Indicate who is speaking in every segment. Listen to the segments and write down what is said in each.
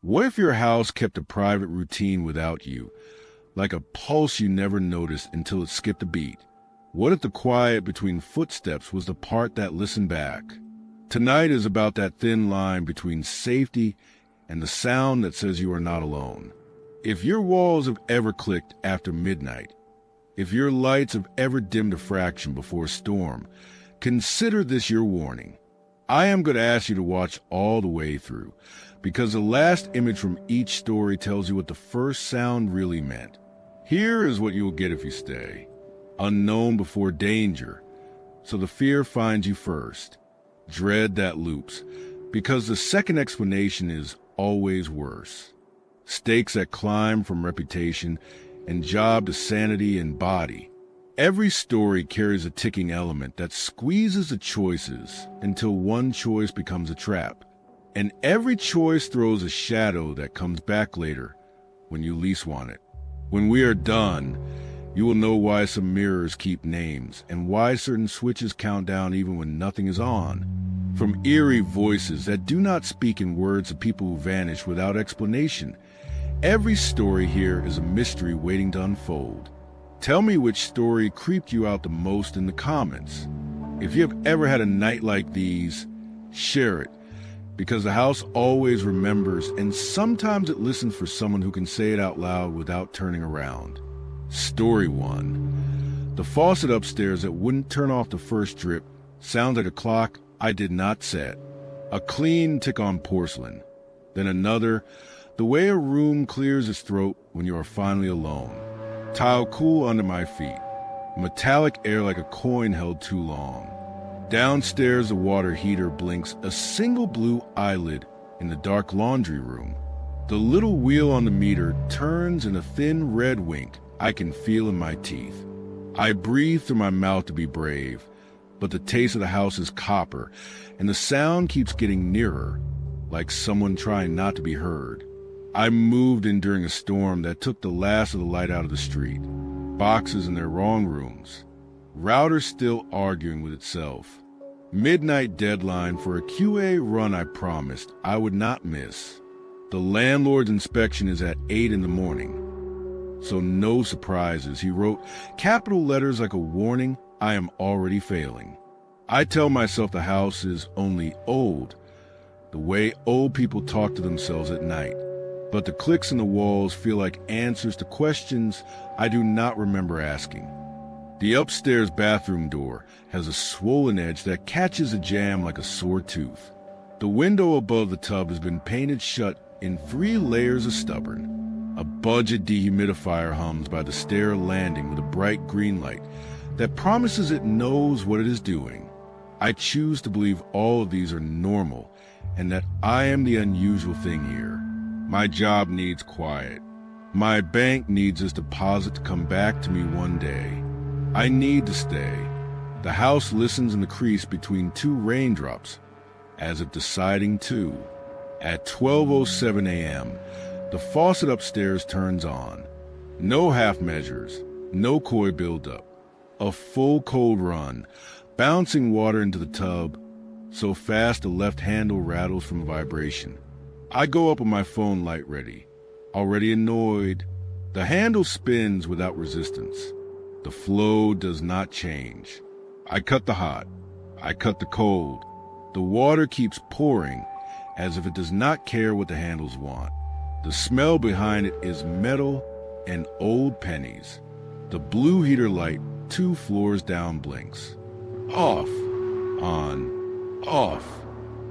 Speaker 1: What if your house kept a private routine without you, like a pulse you never noticed until it skipped a beat? What if the quiet between footsteps was the part that listened back? Tonight is about that thin line between safety and the sound that says you are not alone. If your walls have ever clicked after midnight, if your lights have ever dimmed a fraction before a storm, consider this your warning. I am going to ask you to watch all the way through, because the last image from each story tells you what the first sound really meant. Here is what you will get if you stay. Unknown before danger, so the fear finds you first. Dread that loops, because the second explanation is always worse. Stakes that climb from reputation and job to sanity and body. Every story carries a ticking element that squeezes the choices until one choice becomes a trap. And every choice throws a shadow that comes back later when you least want it. When we are done, you will know why some mirrors keep names and why certain switches count down even when nothing is on. From eerie voices that do not speak in words of people who vanish without explanation, every story here is a mystery waiting to unfold. Tell me which story creeped you out the most in the comments. If you have ever had a night like these, share it, because the house always remembers, and sometimes it listens for someone who can say it out loud without turning around. Story 1. The faucet upstairs that wouldn't turn off the first drip sounds like a clock I did not set. A clean tick on porcelain. Then another, the way a room clears its throat when you are finally alone. Tile cool under my feet. Metallic air like a coin held too long. Downstairs, the water heater blinks a single blue eyelid in the dark laundry room. The little wheel on the meter turns in a thin red wink I can feel in my teeth. I breathe through my mouth to be brave, but the taste of the house is copper, and the sound keeps getting nearer, like someone trying not to be heard. I moved in during a storm that took the last of the light out of the street. Boxes in their wrong rooms. Router still arguing with itself. Midnight deadline for a QA run I promised I would not miss. The landlord's inspection is at 8 in the morning. So no surprises. He wrote capital letters like a warning I am already failing. I tell myself the house is only old, the way old people talk to themselves at night. But the clicks in the walls feel like answers to questions I do not remember asking. The upstairs bathroom door has a swollen edge that catches a jam like a sore tooth. The window above the tub has been painted shut in 3 layers of stubborn. A budget dehumidifier hums by the stair landing with a bright green light that promises it knows what it is doing. I choose to believe all of these are normal and that I am the unusual thing here. My job needs quiet. My bank needs this deposit to come back to me one day. I need to stay. The house listens in the crease between 2 raindrops, as if deciding to. At 12:07 a.m., the faucet upstairs turns on. No half measures, no coy buildup. A full cold run, bouncing water into the tub, so fast the left handle rattles from vibration. I go up with my phone light ready. Already annoyed, the handle spins without resistance. The flow does not change. I cut the hot. I cut the cold. The water keeps pouring as if it does not care what the handles want. The smell behind it is metal and old pennies. The blue heater light 2 floors down blinks. Off, on, off.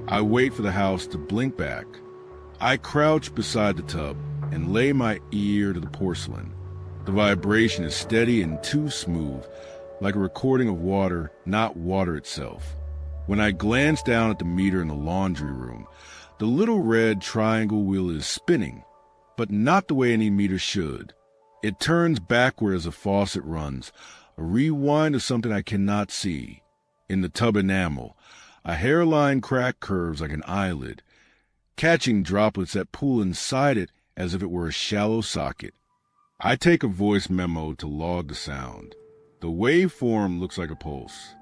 Speaker 1: I wait for the house to blink back. I crouch beside the tub and lay my ear to the porcelain. The vibration is steady and too smooth, like a recording of water, not water itself. When I glance down at the meter in the laundry room, the little red triangle wheel is spinning, but not the way any meter should. It turns backward as the faucet runs, a rewind of something I cannot see. In the tub enamel, a hairline crack curves like an eyelid, catching droplets that pool inside it as if it were a shallow socket. I take a voice memo to log the sound. The waveform looks like a pulse.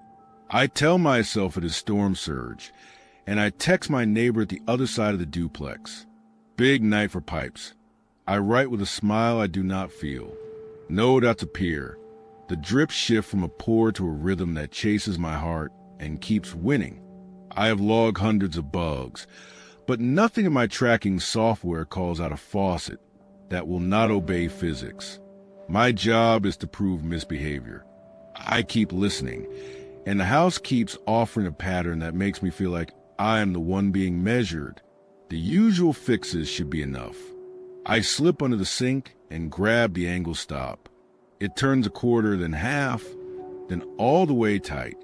Speaker 1: I tell myself it is storm surge, and I text my neighbor at the other side of the duplex. Big night for pipes. I write with a smile I do not feel. No doubts appear. The drips shift from a pour to a rhythm that chases my heart and keeps winning. I have logged hundreds of bugs, but nothing in my tracking software calls out a faucet that will not obey physics. My job is to prove misbehavior. I keep listening, and the house keeps offering a pattern that makes me feel like I am the one being measured. The usual fixes should be enough. I slip under the sink and grab the angle stop. It turns a quarter, then half, then all the way tight.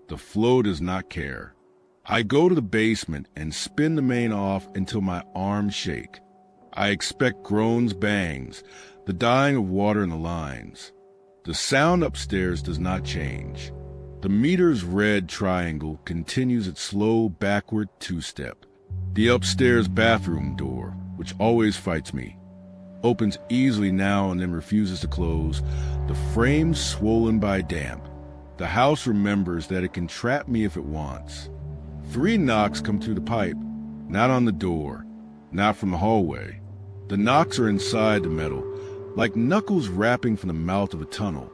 Speaker 1: The flow does not care. I go to the basement and spin the main off until my arms shake. I expect groans, bangs, the dying of water in the lines. The sound upstairs does not change. The meter's red triangle continues its slow backward two-step. The upstairs bathroom door, which always fights me, opens easily now and then refuses to close, the frame swollen by damp. The house remembers that it can trap me if it wants. 3 knocks come through the pipe, not on the door, not from the hallway. The knocks are inside the metal, like knuckles rapping from the mouth of a tunnel.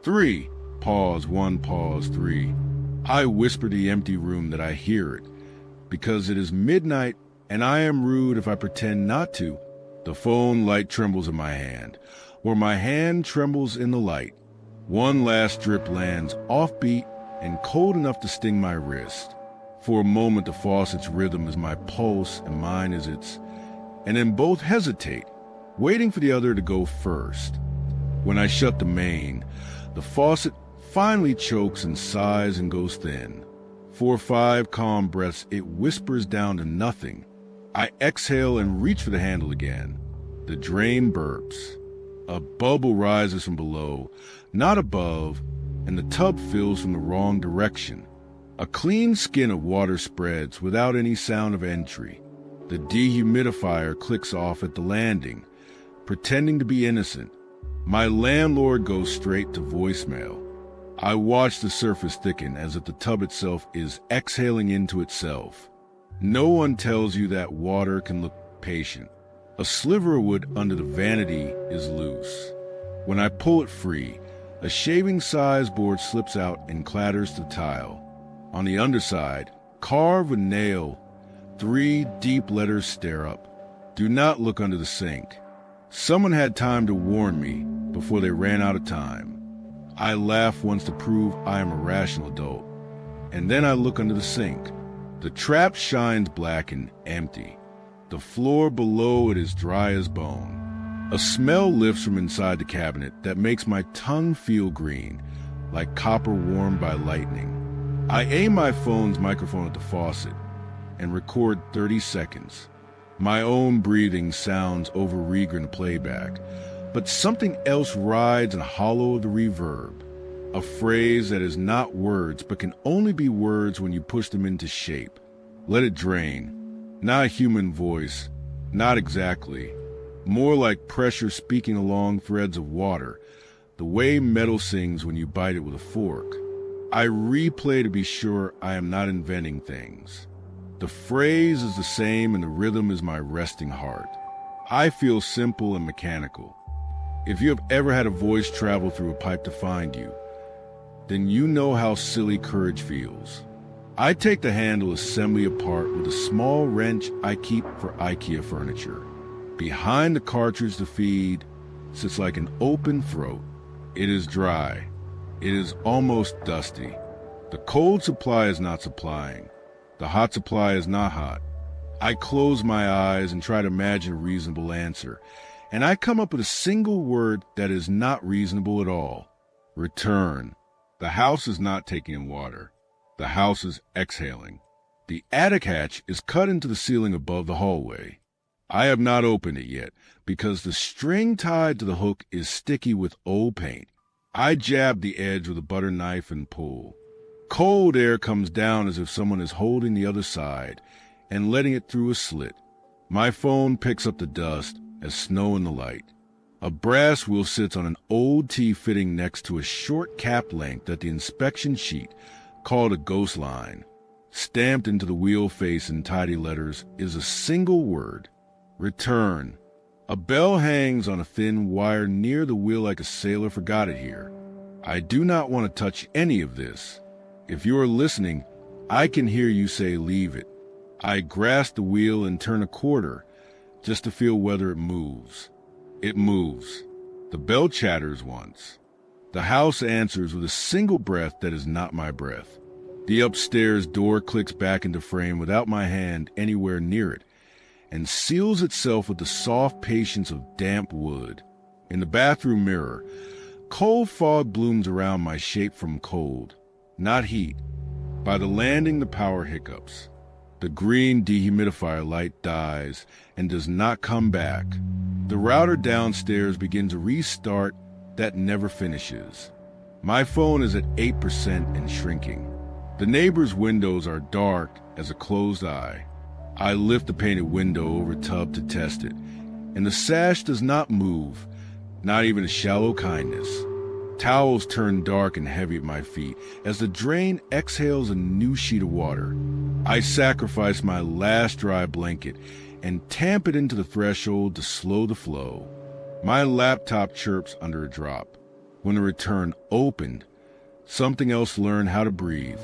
Speaker 1: 3. Pause, 1, pause, 3. I whisper to the empty room that I hear it, because it is midnight and I am rude if I pretend not to. The phone light trembles in my hand, or my hand trembles in the light. One last drip lands offbeat and cold enough to sting my wrist. For a moment the faucet's rhythm is my pulse and mine is its, and then both hesitate, waiting for the other to go first. When I shut the main, the faucet finally chokes and sighs and goes thin. 4 or 5 calm breaths, it whispers down to nothing. I exhale and reach for the handle again. The drain burps. A bubble rises from below, not above, and the tub fills from the wrong direction. A clean skin of water spreads without any sound of entry. The dehumidifier clicks off at the landing, pretending to be innocent. My landlord goes straight to voicemail. I watch the surface thicken as if the tub itself is exhaling into itself. No one tells you that water can look patient. A sliver of wood under the vanity is loose. When I pull it free, a shaving-size board slips out and clatters to tile. On the underside, carved with nail, 3 deep letters stare up. Do not look under the sink. Someone had time to warn me before they ran out of time. I laugh once to prove I am a rational adult, and then I look under the sink. The trap shines black and empty. The floor below it is dry as bone. A smell lifts from inside the cabinet that makes my tongue feel green, like copper warmed by lightning. I aim my phone's microphone at the faucet and record 30 seconds. My own breathing sounds over-eager in the playback, but something else rides in the hollow of the reverb. A phrase that is not words but can only be words when you push them into shape. Let it drain. Not a human voice, not exactly. More like pressure speaking along threads of water, the way metal sings when you bite it with a fork. I replay to be sure I am not inventing things. The phrase is the same and the rhythm is my resting heart. I feel simple and mechanical. If you have ever had a voice travel through a pipe to find you, then you know how silly courage feels. I take the handle assembly apart with a small wrench I keep for IKEA furniture. Behind the cartridge the feed sits like an open throat. It is dry. It is almost dusty. The cold supply is not supplying. The hot supply is not hot. I close my eyes and try to imagine a reasonable answer, and I come up with a single word that is not reasonable at all. Return. The house is not taking in water. The house is exhaling. The attic hatch is cut into the ceiling above the hallway. I have not opened it yet because the string tied to the hook is sticky with old paint. I jab the edge with a butter knife and pull. Cold air comes down as if someone is holding the other side and letting it through a slit. My phone picks up the dust as snow in the light. A brass wheel sits on an old T-fitting next to a short cap length at the inspection sheet called a ghost line. Stamped into the wheel face in tidy letters is a single word, Return. A bell hangs on a thin wire near the wheel like a sailor forgot it here. I do not want to touch any of this. If you are listening, I can hear you say leave it. I grasp the wheel and turn a quarter, just to feel whether it moves. It moves. The bell chatters once. The house answers with a single breath that is not my breath. The upstairs door clicks back into frame without my hand anywhere near it, and seals itself with the soft patience of damp wood. In the bathroom mirror, cold fog blooms around my shape from cold, not heat. By the landing, the power hiccups. The green dehumidifier light dies and does not come back. The router downstairs begins a restart that never finishes. My phone is at 8% and shrinking. The neighbor's windows are dark as a closed eye. I lift the painted window over tub to test it, and the sash does not move, not even a shallow kindness. Towels turn dark and heavy at my feet as the drain exhales a new sheet of water. I sacrifice my last dry blanket and tamp it into the threshold to slow the flow. My laptop chirps under a drop. When the return opened, something else learned how to breathe.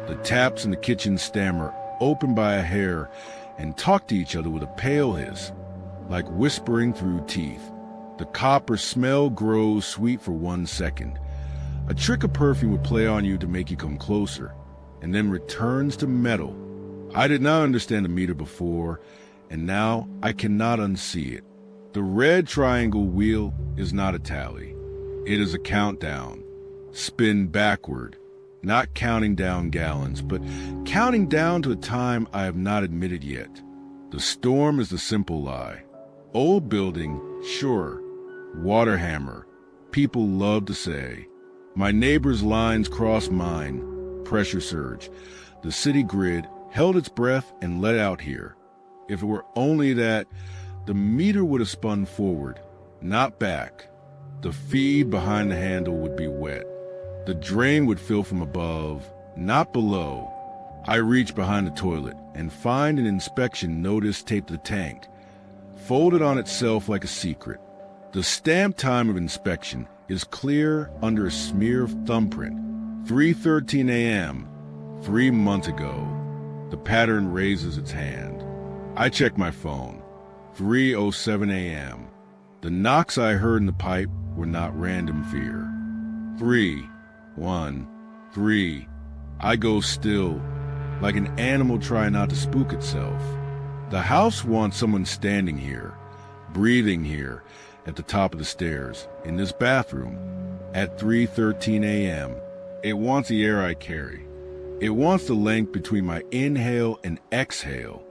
Speaker 1: The taps in the kitchen stammer open by a hair and talk to each other with a pale hiss, like whispering through teeth. The copper smell grows sweet for 1 second. A trick of perfume would play on you to make you come closer, and then returns to metal. I did not understand the meter before, and now I cannot unsee it. The red triangle wheel is not a tally. It is a countdown. Spin backward, not counting down gallons, but counting down to a time I have not admitted yet. The storm is the simple lie. Old building, sure. Water hammer, people love to say. My neighbor's lines cross mine. Pressure surge. The city grid held its breath and let out here. If it were only that, the meter would have spun forward, not back. The feed behind the handle would be wet. The drain would fill from above, not below. I reach behind the toilet and find an inspection notice taped to the tank, folded on itself like a secret. The stamp time of inspection is clear under a smear of thumbprint. 3:13 a.m., 3 months ago. The pattern raises its hand. I check my phone. 3:07 a.m. The knocks I heard in the pipe were not random fear. 3, 1, 3. I go still, like an animal trying not to spook itself. The house wants someone standing here, breathing here, at the top of the stairs, in this bathroom, at 3:13 a.m. It wants the air I carry. It wants the length between my inhale and exhale.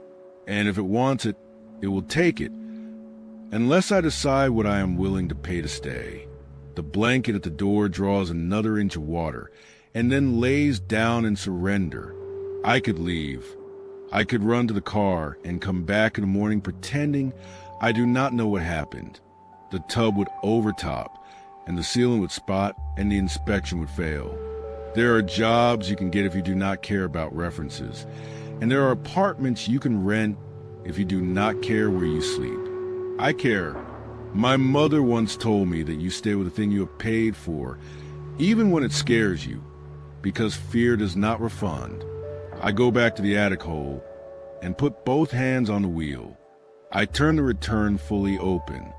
Speaker 1: And if it wants it, it will take it, unless I decide what I am willing to pay to stay. The blanket at the door draws another inch of water, and then lays down in surrender. I could leave. I could run to the car and come back in the morning pretending I do not know what happened. The tub would overtop, and the ceiling would spot, and the inspection would fail. There are jobs you can get if you do not care about references, and there are apartments you can rent if you do not care where you sleep. I care. My mother once told me that you stay with the thing you have paid for, even when it scares you, because fear does not refund. I go back to the attic hole and put both hands on the wheel. I turn the return fully open,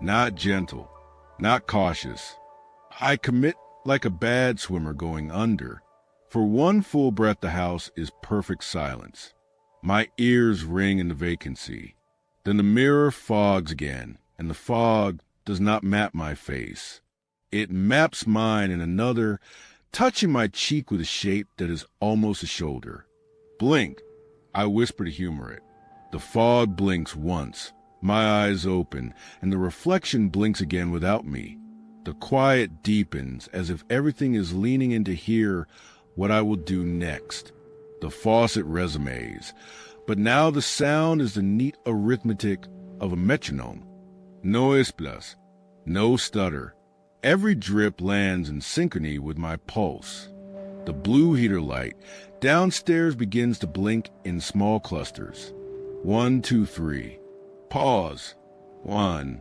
Speaker 1: not gentle, not cautious. I commit like a bad swimmer going under. For one full breath, the house is perfect silence. My ears ring in the vacancy. Then the mirror fogs again, and the fog does not map my face. It maps mine in another, touching my cheek with a shape that is almost a shoulder. Blink, I whisper to humor it. The fog blinks once, my eyes open, and the reflection blinks again without me. The quiet deepens as if everything is leaning in to hear what I will do next. The faucet resumes, but now the sound is the neat arithmetic of a metronome. No esplas, no stutter. Every drip lands in synchrony with my pulse. The blue heater light downstairs begins to blink in small clusters. 1, 2, 3. Pause. 1.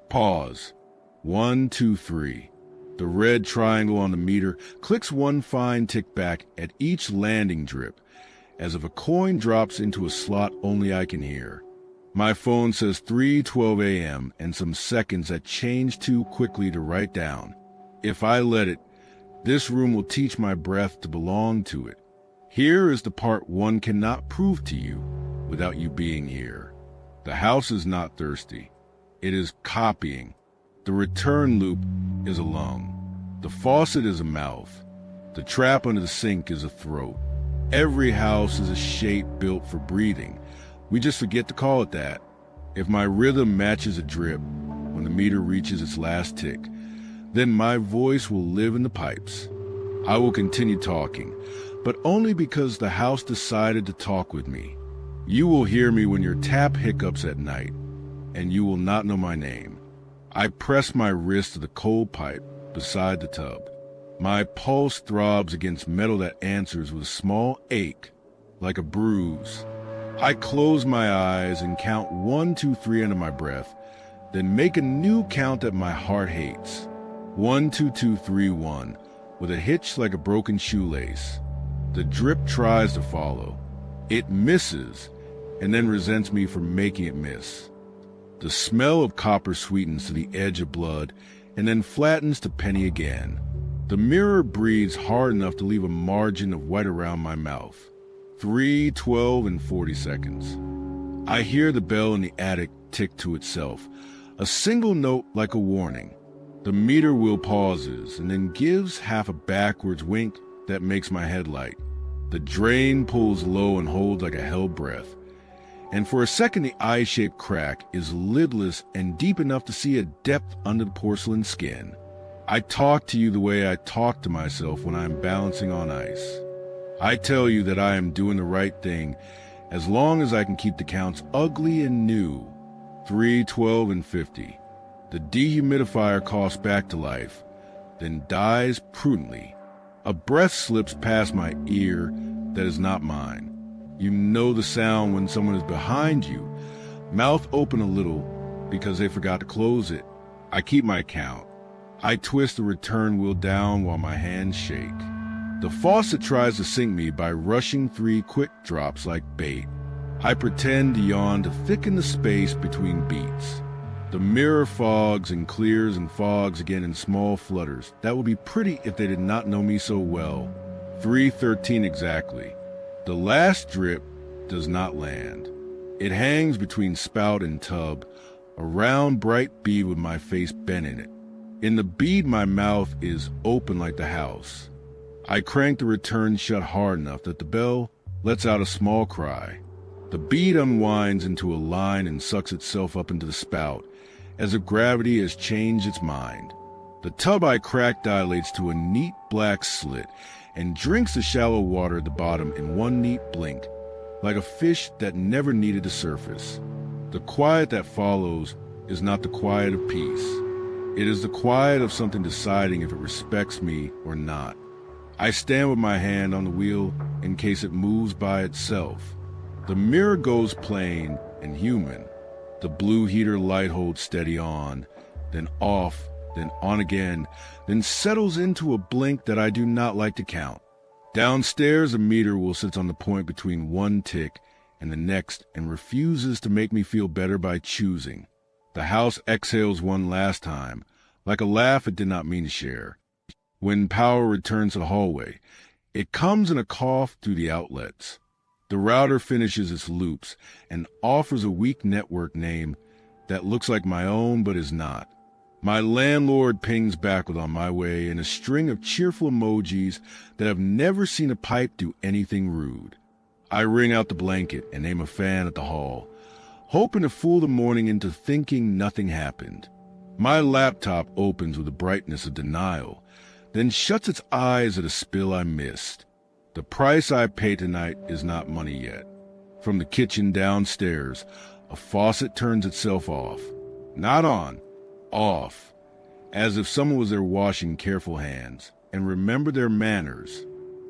Speaker 1: Pause. 1, 2, 3. The red triangle on the meter clicks one fine tick back at each landing drip, as if a coin drops into a slot only I can hear. My phone says 3:12 a.m. and some seconds that change too quickly to write down. If I let it, this room will teach my breath to belong to it. Here is the part one cannot prove to you without you being here. The house is not thirsty. It is copying. The return loop is a lung. The faucet is a mouth. The trap under the sink is a throat. Every house is a shape built for breathing. We just forget to call it that. If my rhythm matches a drip when the meter reaches its last tick, then my voice will live in the pipes. I will continue talking, but only because the house decided to talk with me. You will hear me when your tap hiccups at night, and you will not know my name. I press my wrist to the cold pipe beside the tub. My pulse throbs against metal that answers with a small ache, like a bruise. I close my eyes and count 1, 2, 3 under my breath, then make a new count that my heart hates. 1, 2, 2, 3, 1, with a hitch like a broken shoelace. The drip tries to follow. It misses, and then resents me for making it miss. The smell of copper sweetens to the edge of blood, and then flattens to penny again. The mirror breathes hard enough to leave a margin of white around my mouth. 3, 12, and 40 seconds. I hear the bell in the attic tick to itself, a single note like a warning. The meter wheel pauses and then gives half a backwards wink that makes my head light. The drain pulls low and holds like a held breath. And for a second the eye-shaped crack is lidless and deep enough to see a depth under the porcelain skin. I talk to you the way I talk to myself when I am balancing on ice. I tell you that I am doing the right thing as long as I can keep the counts ugly and new. 3, 12, and 50. The dehumidifier coughs back to life, then dies prudently. A breath slips past my ear that is not mine. You know the sound when someone is behind you, mouth open a little because they forgot to close it. I keep my count. I twist the return wheel down while my hands shake. The faucet tries to sink me by rushing 3 quick drops like bait. I pretend to yawn to thicken the space between beats. The mirror fogs and clears and fogs again in small flutters. That would be pretty if they did not know me so well. 3:13 exactly. The last drip does not land. It hangs between spout and tub, a round bright bead with my face bent in it. In the bead my mouth is open like the house. I crank the return shut hard enough that the bell lets out a small cry. The bead unwinds into a line and sucks itself up into the spout, as if gravity has changed its mind. The tub I crack dilates to a neat black slit and drinks the shallow water at the bottom in one neat blink, like a fish that never needed to surface. The quiet that follows is not the quiet of peace. It is the quiet of something deciding if it respects me or not. I stand with my hand on the wheel in case it moves by itself. The mirror goes plain and human. The blue heater light holds steady on, then off, then on again, then settles into a blink that I do not like to count. Downstairs, a meter will sit on the point between one tick and the next and refuses to make me feel better by choosing. The house exhales one last time, like a laugh it did not mean to share. When power returns to the hallway, it comes in a cough through the outlets. The router finishes its loops and offers a weak network name that looks like my own but is not. My landlord pings back with on my way in a string of cheerful emojis that have never seen a pipe do anything rude. I wring out the blanket and aim a fan at the hall, hoping to fool the morning into thinking nothing happened. My laptop opens with the brightness of denial, then shuts its eyes at a spill I missed. The price I pay tonight is not money yet. From the kitchen downstairs, a faucet turns itself off. Not on, off, as if someone was there washing careful hands and remembered their manners.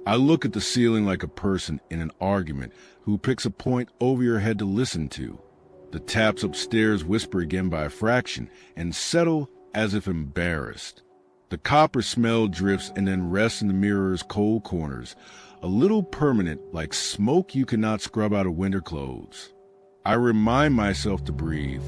Speaker 1: I look at the ceiling like a person in an argument who picks a point over your head to listen to. The taps upstairs whisper again by a fraction and settle as if embarrassed. The copper smell drifts and then rests in the mirror's cold corners, a little permanent like smoke you cannot scrub out of winter clothes. I remind myself to breathe.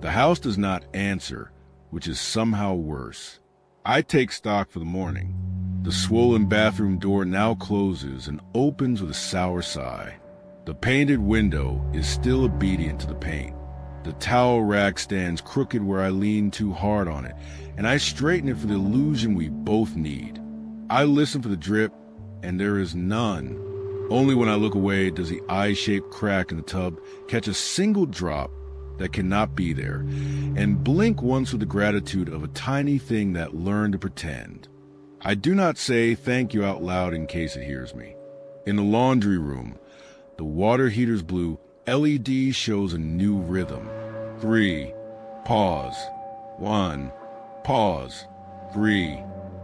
Speaker 1: The house does not answer, which is somehow worse. I take stock for the morning. The swollen bathroom door now closes and opens with a sour sigh. The painted window is still obedient to the paint. The towel rack stands crooked where I lean too hard on it, and I straighten it for the illusion we both need. I listen for the drip, and there is none. Only when I look away does the eye-shaped crack in the tub catch a single drop that cannot be there, and blink once with the gratitude of a tiny thing that learned to pretend. I do not say thank you out loud in case it hears me. In the laundry room, the water heater's blue LED shows a new rhythm. 3, pause. 1, pause. 3.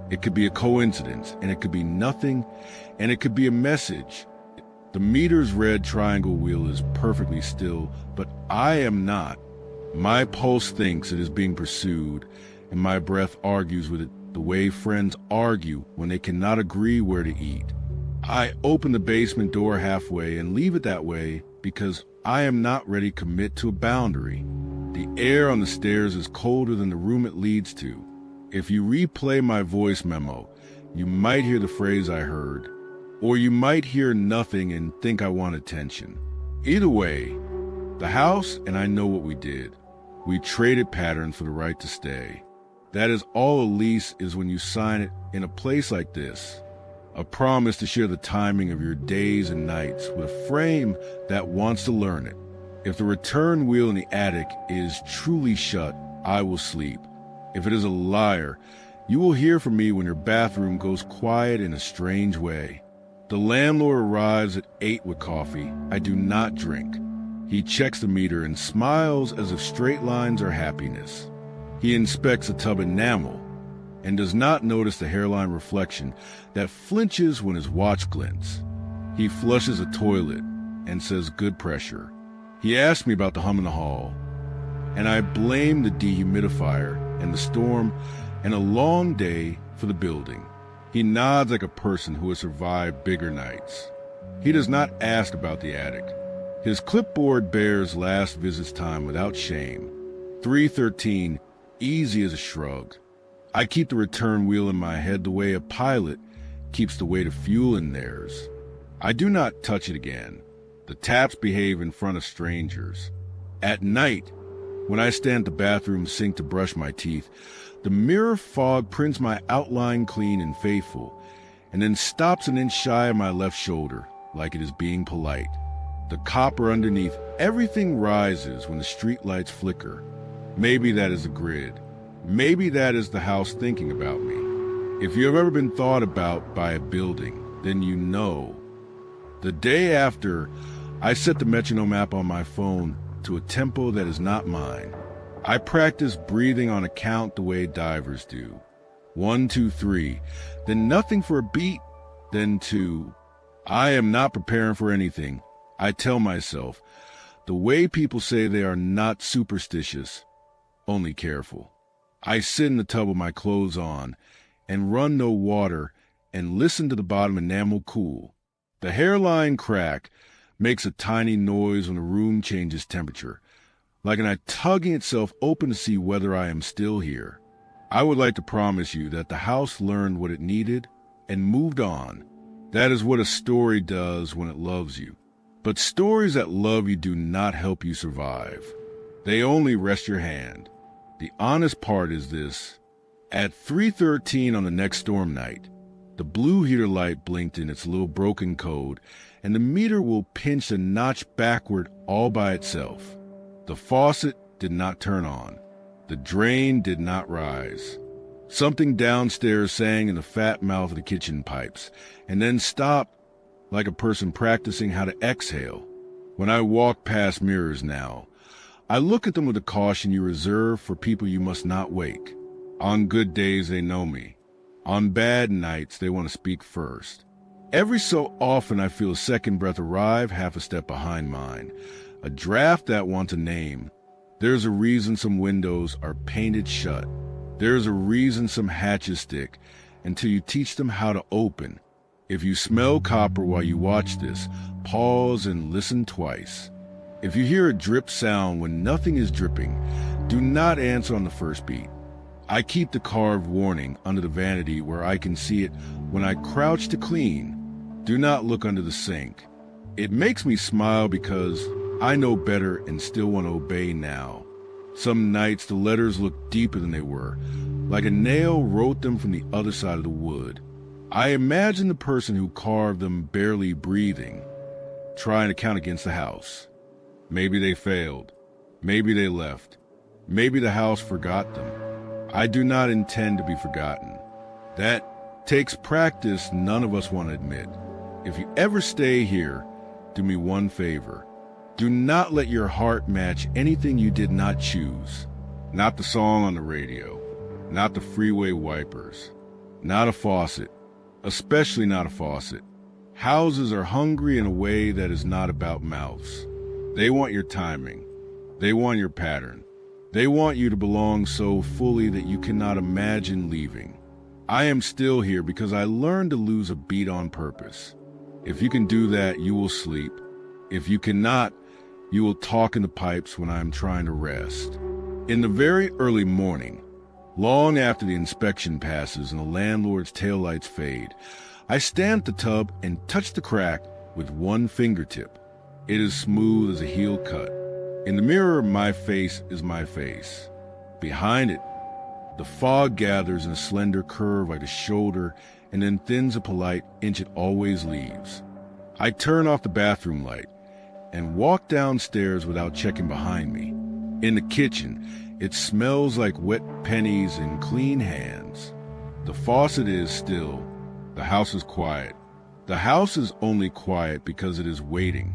Speaker 1: It could be a coincidence, and it could be nothing, and it could be a message. The meter's red triangle wheel is perfectly still, but I am not. My pulse thinks it is being pursued, and my breath argues with it the way friends argue when they cannot agree where to eat. I open the basement door halfway and leave it that way because I am not ready to commit to a boundary. The air on the stairs is colder than the room it leads to. If you replay my voice memo, you might hear the phrase I heard, or you might hear nothing and think I want attention. Either way, the house and I know what we did. We traded patterns for the right to stay. That is all a lease is when you sign it in a place like this. A promise to share the timing of your days and nights with a frame that wants to learn it. If the return wheel in the attic is truly shut, I will sleep. If it is a liar, you will hear from me when your bathroom goes quiet in a strange way. The landlord arrives at 8 with coffee. I do not drink. He checks the meter and smiles as if straight lines are happiness. He inspects the tub enamel and does not notice the hairline reflection that flinches when his watch glints. He flushes a toilet and says good pressure. He asks me about the hum in the hall, and I blame the dehumidifier and the storm and a long day for the building. He nods like a person who has survived bigger nights. He does not ask about the attic. His clipboard bears last visit's time without shame. 313, easy as a shrug. I keep the return wheel in my head the way a pilot keeps the weight of fuel in theirs. I do not touch it again. The taps behave in front of strangers. At night, when I stand at the bathroom sink to brush my teeth, the mirror fog prints my outline clean and faithful, and then stops an inch shy of my left shoulder, like it is being polite. The copper underneath everything rises when the streetlights flicker. Maybe that is the grid. Maybe that is the house thinking about me. If you have ever been thought about by a building, then you know. The day after, I set the metronome app on my phone to a tempo that is not mine. I practice breathing on a count the way divers do. 1, 2, 3, then nothing for a beat, then 2. I am not preparing for anything. I tell myself, the way people say they are not superstitious, only careful. I sit in the tub with my clothes on and run no water and listen to the bottom enamel cool. The hairline crack makes a tiny noise when the room changes temperature, like an eye tugging itself open to see whether I am still here. I would like to promise you that the house learned what it needed and moved on. That is what a story does when it loves you. But stories that love you do not help you survive. They only rest your hand. The honest part is this. At 3:13 on the next storm night, the blue heater light blinked in its little broken code, and the meter will pinch a notch backward all by itself. The faucet did not turn on. The drain did not rise. Something downstairs sang in the fat mouth of the kitchen pipes, and then stopped like a person practicing how to exhale. When I walk past mirrors now, I look at them with the caution you reserve for people you must not wake. On good days, they know me. On bad nights, they want to speak first. Every so often, I feel a second breath arrive half a step behind mine, a draft that wants a name. There's a reason some windows are painted shut. There's a reason some hatches stick until you teach them how to open. If you smell copper while you watch this, pause and listen twice. If you hear a drip sound when nothing is dripping, do not answer on the first beat. I keep the carved warning under the vanity where I can see it when I crouch to clean. Do not look under the sink. It makes me smile because I know better and still want to obey now. Some nights the letters look deeper than they were, like a nail wrote them from the other side of the wood. I imagine the person who carved them barely breathing, trying to count against the house. Maybe they failed. Maybe they left. Maybe the house forgot them. I do not intend to be forgotten. That takes practice none of us want to admit. If you ever stay here, do me one favor. Do not let your heart match anything you did not choose. Not the song on the radio, not the freeway wipers, not a faucet, especially not a faucet. Houses are hungry in a way that is not about mouths. They want your timing. They want your pattern. They want you to belong so fully that you cannot imagine leaving. I am still here because I learned to lose a beat on purpose. If you can do that, you will sleep. If you cannot, you will talk in the pipes when I am trying to rest. In the very early morning, long after the inspection passes and the landlord's taillights fade, I stand at the tub and touch the crack with one fingertip. It is smooth as a heel cut. In the mirror, my face is my face. Behind it, the fog gathers in a slender curve like a shoulder and then thins a polite inch it always leaves. I turn off the bathroom light and walk downstairs without checking behind me. In the kitchen, it smells like wet pennies and clean hands. The faucet is still. The house is quiet. The house is only quiet because it is waiting.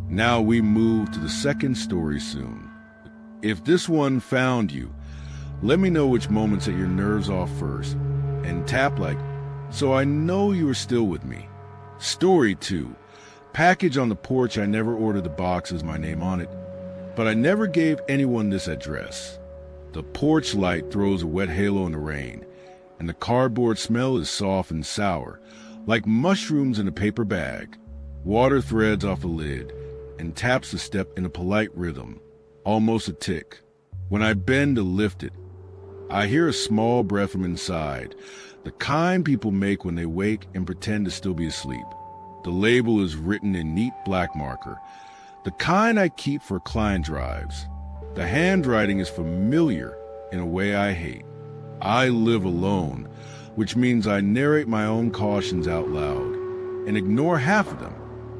Speaker 1: Now we move to the second story soon. If this one found you, let me know which moments set your nerves off first, and tap like, so I know you are still with me. Story 2. Package on the porch. I never ordered the box as my name on it, but I never gave anyone this address. The porch light throws a wet halo in the rain, and the cardboard smell is soft and sour, like mushrooms in a paper bag. Water threads off the lid and taps the step in a polite rhythm, almost a tick. When I bend to lift it, I hear a small breath from inside, the kind people make when they wake and pretend to still be asleep. The label is written in neat black marker, the kind I keep for client drives. The handwriting is familiar in a way I hate. I live alone, which means I narrate my own cautions out loud and ignore half of them.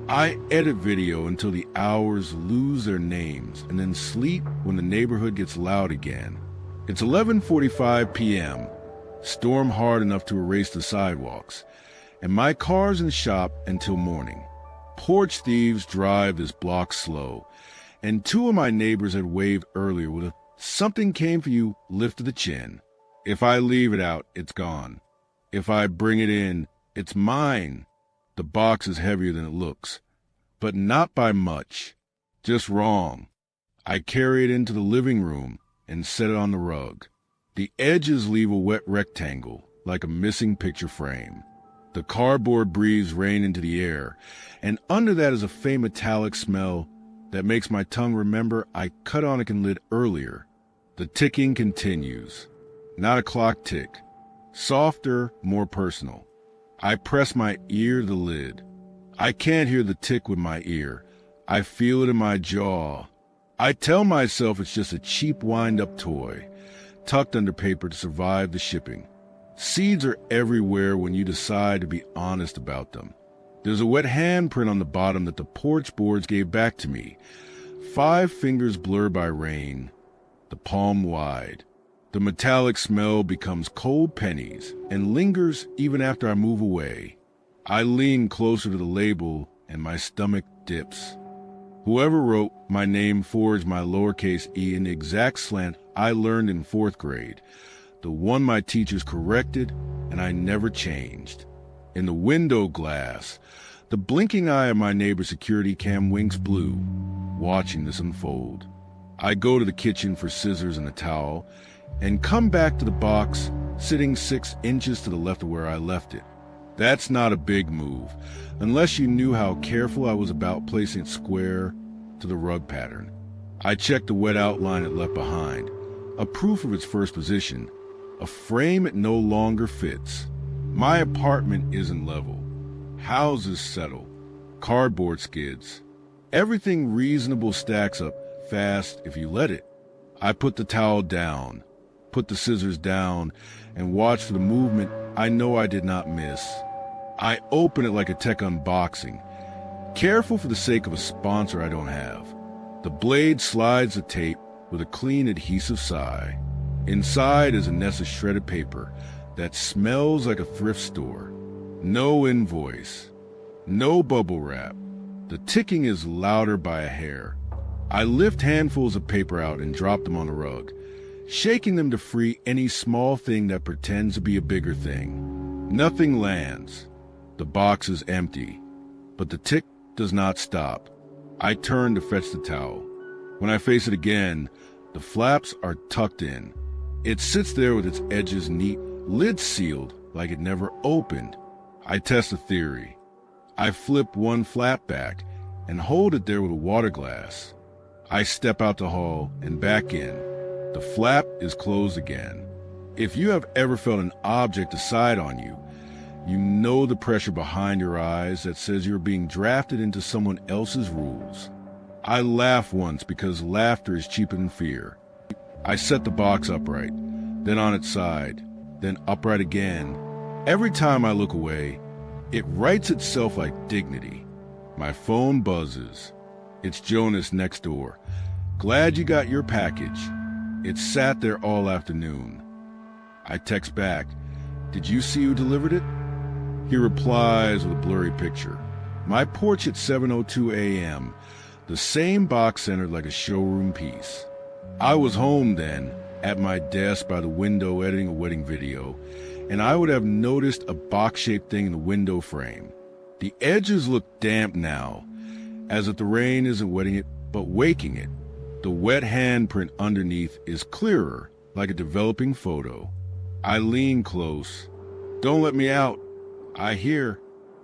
Speaker 1: I edit video until the hours lose their names and then sleep when the neighborhood gets loud again. It's 11:45 p.m., storm hard enough to erase the sidewalks, and my car's in the shop until morning. Porch thieves drive this block slow, and 2 of my neighbors had waved earlier with a "something came for you" lift of the chin. If I leave it out, it's gone. If I bring it in, it's mine. The box is heavier than it looks, but not by much. Just wrong. I carry it into the living room and set it on the rug. The edges leave a wet rectangle, like a missing picture frame. The cardboard breathes rain into the air, and under that is a faint metallic smell that makes my tongue remember I cut on a lid earlier. The ticking continues. Not a clock tick. Softer, more personal. I press my ear to the lid. I can't hear the tick with my ear. I feel it in my jaw. I tell myself it's just a cheap wind-up toy, tucked under paper to survive the shipping. Seeds are everywhere when you decide to be honest about them. There's a wet handprint on the bottom that the porch boards gave back to me. 5 fingers blurred by rain, the palm wide. The metallic smell becomes cold pennies and lingers even after I move away. I lean closer to the label and my stomach dips. Whoever wrote my name forged my lowercase e in the exact slant I learned in 4th grade, the one my teachers corrected and I never changed. In the window glass, the The blinking eye of my neighbor's security cam winks blue, watching this unfold. I go to the kitchen for scissors and a towel, and come back to the box, sitting 6 inches to the left of where I left it. That's not a big move, unless you knew how careful I was about placing it square to the rug pattern. I checked the wet outline it left behind, a proof of its first position, a frame it no longer fits. My apartment isn't level. Houses settle, cardboard skids. Everything reasonable stacks up fast if you let it. I put the towel down, put the scissors down, and watch for the movement I know I did not miss. I open it like a tech unboxing, careful for the sake of a sponsor I don't have. The blade slides the tape with a clean adhesive sigh. Inside is a nest of shredded paper that smells like a thrift store. No invoice, no bubble wrap. The ticking is louder by a hair. I lift handfuls of paper out and drop them on the rug, shaking them to free any small thing that pretends to be a bigger thing. Nothing lands. The box is empty, but the tick does not stop. I turn to fetch the towel. When I face it again, the flaps are tucked in. It sits there with its edges neat, lid sealed like it never opened. I test a theory. I flip one flap back and hold it there with a water glass. I step out the hall and back in. The flap is closed again. If you have ever felt an object decide on you, you know the pressure behind your eyes that says you're being drafted into someone else's rules. I laugh once because laughter is cheaper than fear. I set the box upright, then on its side, then upright again. Every time I look away, it rights itself like dignity. My phone buzzes. It's Jonas next door. Glad you got your package. It sat there all afternoon. I text back, did you see who delivered it? He replies with a blurry picture. My porch at 7:02 a.m. The same box centered like a showroom piece. I was home then, at my desk by the window editing a wedding video, and I would have noticed a box-shaped thing in the window frame. The edges look damp now, as if the rain isn't wetting it, but waking it. The wet handprint underneath is clearer, like a developing photo. I lean close. Don't let me out. I hear.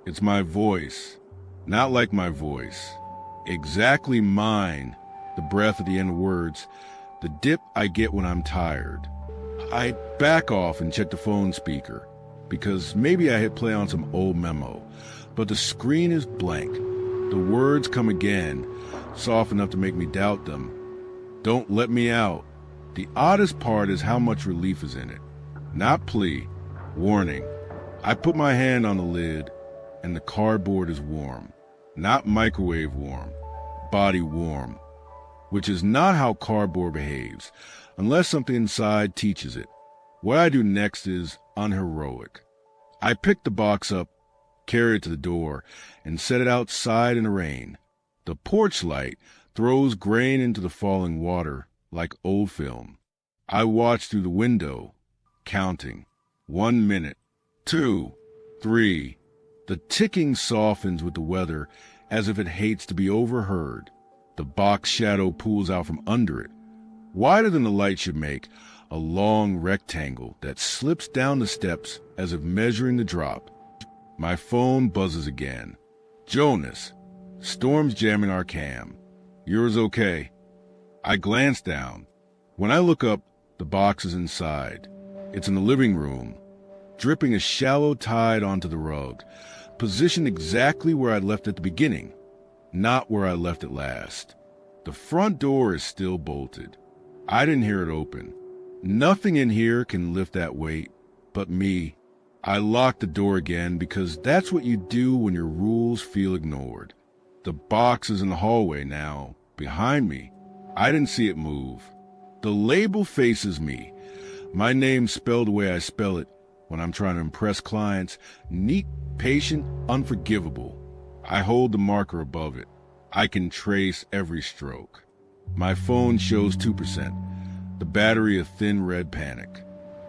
Speaker 1: It's my voice. Not like my voice. Exactly mine. The breath at the end of words. The dip I get when I'm tired. I back off and check the phone speaker, because maybe I hit play on some old memo, but the screen is blank. The words come again, soft enough to make me doubt them. Don't let me out. The oddest part is how much relief is in it. Not plea, warning. I put my hand on the lid, and the cardboard is warm. Not microwave warm, body warm, which is not how cardboard behaves, unless something inside teaches it. What I do next is unheroic. I pick the box up, carry it to the door, and set it outside in the rain. The porch light throws grain into the falling water like old film. I watch through the window, counting. 1 minute, 2, 3. The ticking softens with the weather as if it hates to be overheard. The box shadow pulls out from under it, wider than the light should make, a long rectangle that slips down the steps as if measuring the drop. My phone buzzes again. Jonas. Storm's jamming our cam. Yours okay? I glance down. When I look up, the box is inside. It's in the living room, dripping a shallow tide onto the rug, positioned exactly where I left at the beginning, not where I left it last. The front door is still bolted. I didn't hear it open. Nothing in here can lift that weight, but me. I lock the door again because that's what you do when your rules feel ignored. The box is in the hallway now, behind me. I didn't see it move. The label faces me. My name spelled the way I spell it when I'm trying to impress clients. Neat, patient, unforgivable. I hold the marker above it. I can trace every stroke. My phone shows 2%. The battery a thin red panic.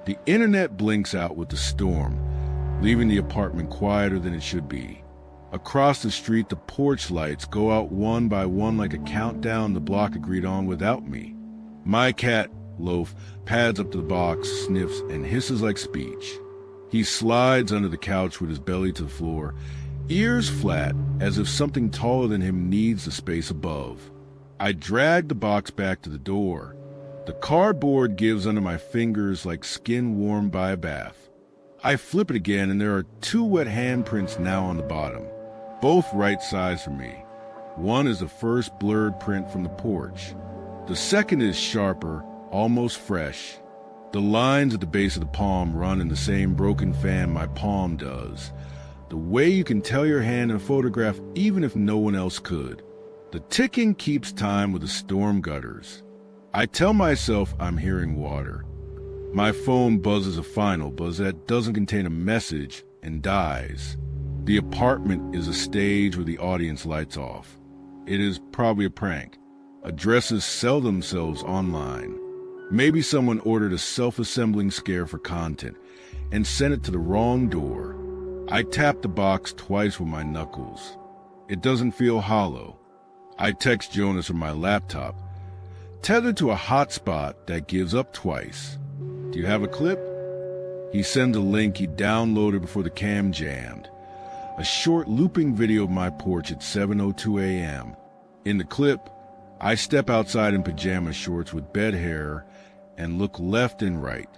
Speaker 1: The internet blinks out with the storm, leaving the apartment quieter than it should be. Across the street, the porch lights go out one by one like a countdown the block agreed on without me. My cat, Loaf, pads up to the box, sniffs, and hisses like speech. He slides under the couch with his belly to the floor, ears flat, as if something taller than him needs the space above. I drag the box back to the door. The cardboard gives under my fingers like skin warmed by a bath. I flip it again, and there are 2 wet handprints now on the bottom, both right size for me. One is the first blurred print from the porch. The second is sharper, almost fresh. The lines at the base of the palm run in the same broken fan my palm does. The way you can tell your hand in a photograph even if no one else could. The ticking keeps time with the storm gutters. I tell myself I'm hearing water. My phone buzzes a final buzz that doesn't contain a message and dies. The apartment is a stage where the audience lights off. It is probably a prank. Addresses sell themselves online. Maybe someone ordered a self-assembling scare for content and sent it to the wrong door. I tap the box twice with my knuckles. It doesn't feel hollow. I text Jonas from my laptop, tethered to a hotspot that gives up twice. Do you have a clip? He sends a link he downloaded before the cam jammed. A short looping video of my porch at 7:02 a.m. In the clip, I step outside in pajama shorts with bed hair and look left and right.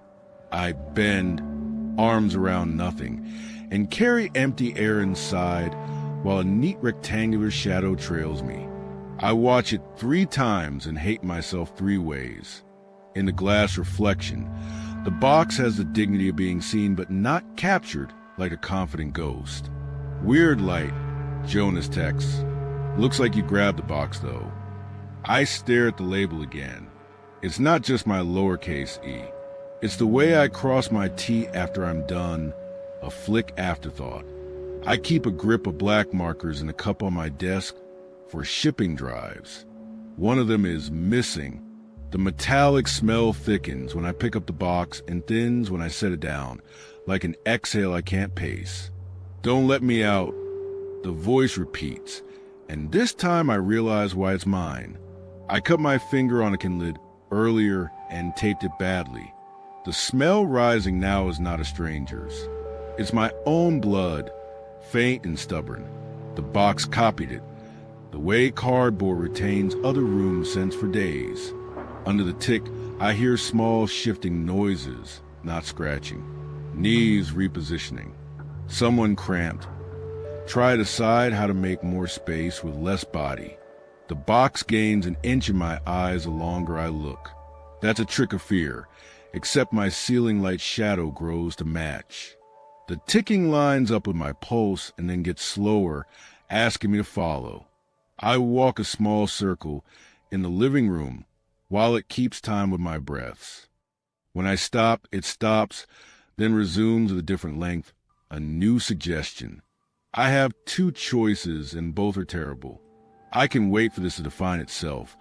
Speaker 1: I bend, arms around nothing, and carry empty air inside while a neat rectangular shadow trails me. I watch it 3 times and hate myself 3 ways. In the glass reflection, the box has the dignity of being seen but not captured like a confident ghost. Weird light, Jonas texts. Looks like you grabbed the box though. I stare at the label again. It's not just my lowercase e. It's the way I cross my T after I'm done, a flick afterthought. I keep a grip of black markers in a cup on my desk for shipping drives. One of them is missing. The metallic smell thickens when I pick up the box and thins when I set it down, like an exhale I can't pace. Don't let me out, the voice repeats, and this time I realize why it's mine. I cut my finger on a can lid earlier and taped it badly. The smell rising now is not a stranger's. It's my own blood, faint and stubborn. The box copied it, the way cardboard retains other room scents for days. Under the tick, I hear small shifting noises, not scratching. Knees repositioning. Someone cramped. Try to decide how to make more space with less body. The box gains an inch in my eyes the longer I look. That's a trick of fear, except my ceiling light shadow grows to match. The ticking lines up with my pulse and then gets slower, asking me to follow. I walk a small circle in the living room while it keeps time with my breaths. When I stop, it stops, then resumes at a different length, a new suggestion. I have 2 choices and both are terrible. I can wait for this to define itself,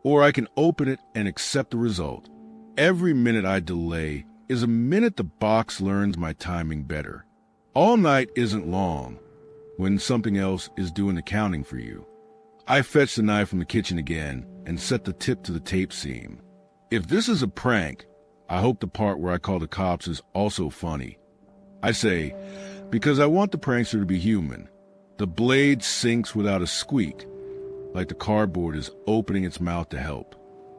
Speaker 1: or I can open it and accept the result. Every minute I delay is a minute the box learns my timing better. All night isn't long when something else is doing the counting for you. I fetch the knife from the kitchen again and set the tip to the tape seam. If this is a prank, I hope the part where I call the cops is also funny. I say, because I want the prankster to be human. The blade sinks without a squeak, like the cardboard is opening its mouth to help.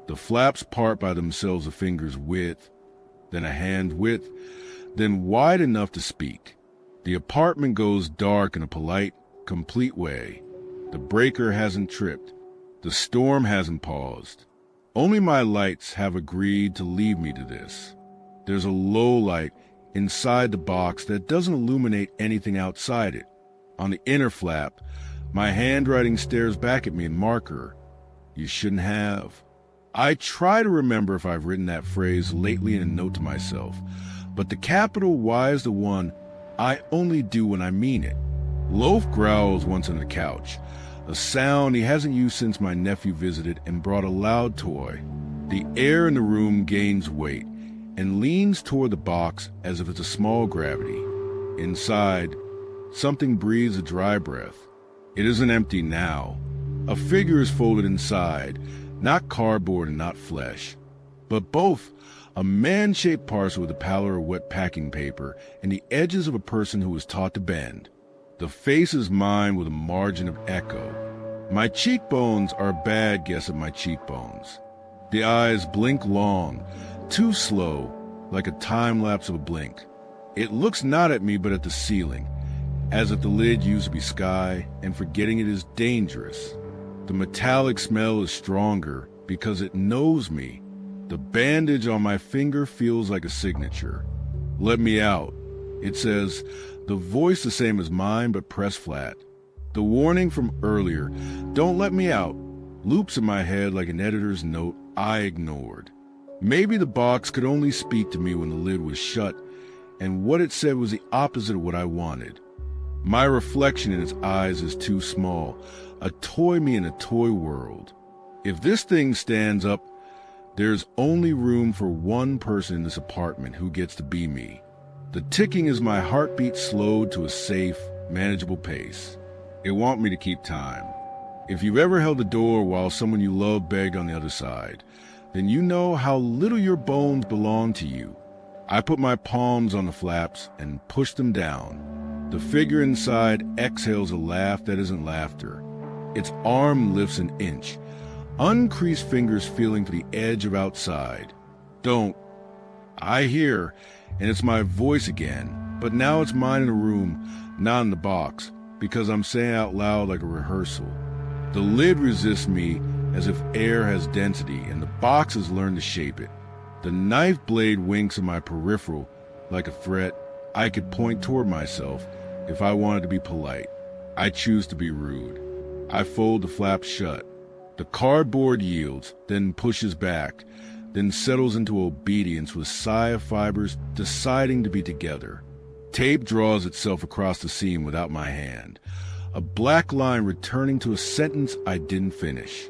Speaker 1: The flaps part by themselves a finger's width, then a hand width, then wide enough to speak. The apartment goes dark in a polite, complete way. The breaker hasn't tripped. The storm hasn't paused. Only my lights have agreed to leave me to this. There's a low light inside the box that doesn't illuminate anything outside it. On the inner flap, my handwriting stares back at me in marker. You shouldn't have. I try to remember if I've written that phrase lately in a note to myself, but the capital Y is the one I only do when I mean it. Loaf growls once on the couch, a sound he hasn't used since my nephew visited and brought a loud toy. The air in the room gains weight and leans toward the box as if it's a small gravity. Inside, Something breathes a dry breath. It isn't empty now. A figure is folded inside, not cardboard and not flesh, but both a man-shaped parcel with the pallor of wet packing paper and the edges of a person who was taught to bend. The face is mine with a margin of echo. My cheekbones are a bad guess at my cheekbones. The eyes blink long, too slow, like a time-lapse of a blink. It looks not at me but at the ceiling, as if the lid used to be sky, and forgetting it is dangerous. The metallic smell is stronger because it knows me. The bandage on my finger feels like a signature. Let me out, it says, the voice the same as mine but pressed flat. The warning from earlier, don't let me out, loops in my head like an editor's note I ignored. Maybe the box could only speak to me when the lid was shut, and what it said was the opposite of what I wanted. My reflection in its eyes is too small, a toy me in a toy world. If this thing stands up, there's only room for one person in this apartment who gets to be me. The ticking is my heartbeat slowed to a safe, manageable pace. It wants me to keep time. If you've ever held the door while someone you love begged on the other side, then you know how little your bones belong to you. I put my palms on the flaps and push them down. The figure inside exhales a laugh that isn't laughter. Its arm lifts an inch, uncreased fingers feeling for the edge of outside. Don't. I hear, and it's my voice again, but now it's mine in the room, not in the box, because I'm saying out loud like a rehearsal. The lid resists me as if air has density, and the box has learned to shape it. The knife blade winks in my peripheral like a threat I could point toward myself if I wanted to be polite. I choose to be rude. I fold the flap shut. The cardboard yields, then pushes back, then settles into obedience with sigh of fibers deciding to be together. Tape draws itself across the seam without my hand, a black line returning to a sentence I didn't finish.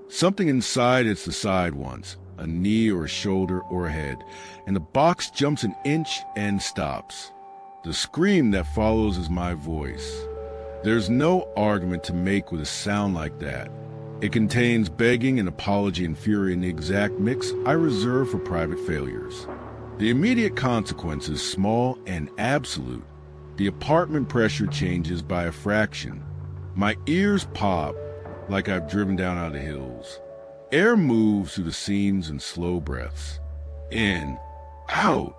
Speaker 1: Something inside hits the side once, a knee or a shoulder or a head, and the box jumps an inch and stops. The scream that follows is my voice. There's no argument to make with a sound like that. It contains begging and apology and fury in the exact mix I reserve for private failures. The immediate consequence is small and absolute. The apartment pressure changes by a fraction. My ears pop like I've driven down out of the hills. Air moves through the seams in slow breaths. In, out.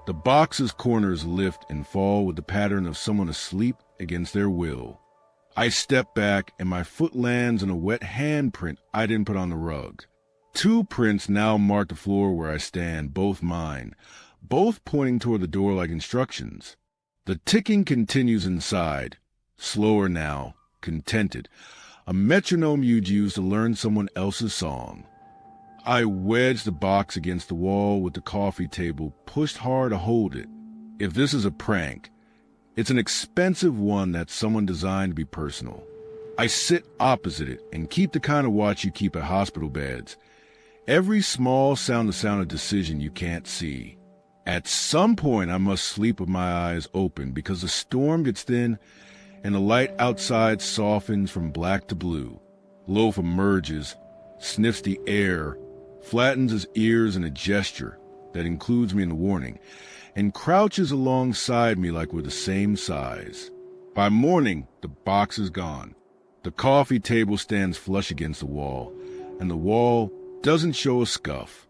Speaker 1: The box's corners lift and fall with the pattern of someone asleep against their will. I step back and my foot lands on a wet handprint I didn't put on the rug. Two prints now mark the floor where I stand, both mine, both pointing toward the door like instructions. The ticking continues inside, slower now, contented, a metronome you'd use to learn someone else's song. I wedge the box against the wall with the coffee table pushed hard to hold it. If this is a prank, it's an expensive one that someone designed to be personal. I sit opposite it and keep the kind of watch you keep at hospital beds. Every small sound-to-sound a decision you can't see. At some point I must sleep with my eyes open because the storm gets thin and the light outside softens from black to blue. Loaf emerges, sniffs the air, flattens his ears in a gesture that includes me in the warning, and crouches alongside me like we're the same size. By morning, the box is gone. The coffee table stands flush against the wall, and the wall doesn't show a scuff.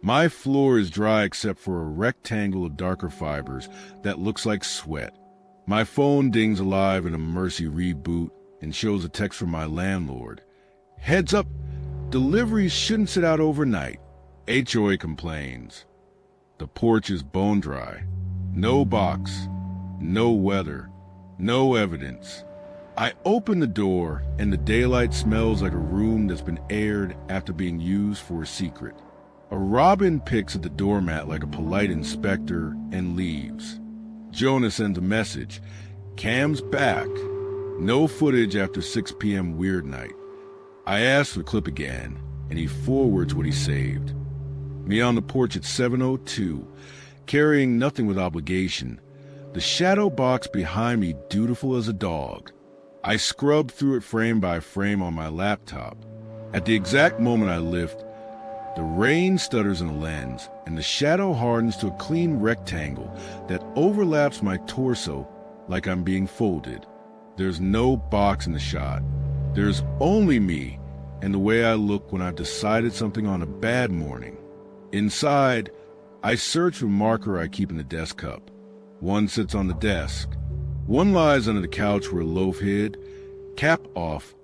Speaker 1: My floor is dry except for a rectangle of darker fibers that looks like sweat. My phone dings alive in a Mercy reboot and shows a text from my landlord. Heads up, deliveries shouldn't sit out overnight. HOA complains. The porch is bone dry. No box, no weather, no evidence. I open the door and the daylight smells like a room that's been aired after being used for a secret. A robin picks at the doormat like a polite inspector and leaves. Jonah sends a message. Cam's back. No footage after 6 p.m. weird night. I ask for the clip again, and he forwards what he saved. Me on the porch at 7:02, carrying nothing with obligation, The shadow box behind me dutiful as a dog. I scrubbed through it frame by frame on my laptop. At the exact moment I lift, the rain stutters in the lens, and the shadow hardens to a clean rectangle that overlaps my torso like I'm being folded. There's no box in the shot. There's only me and the way I look when I've decided something on a bad morning. Inside, I search for a marker I keep in the desk cup. One sits on the desk. One lies under the couch where a loaf hid, cap off,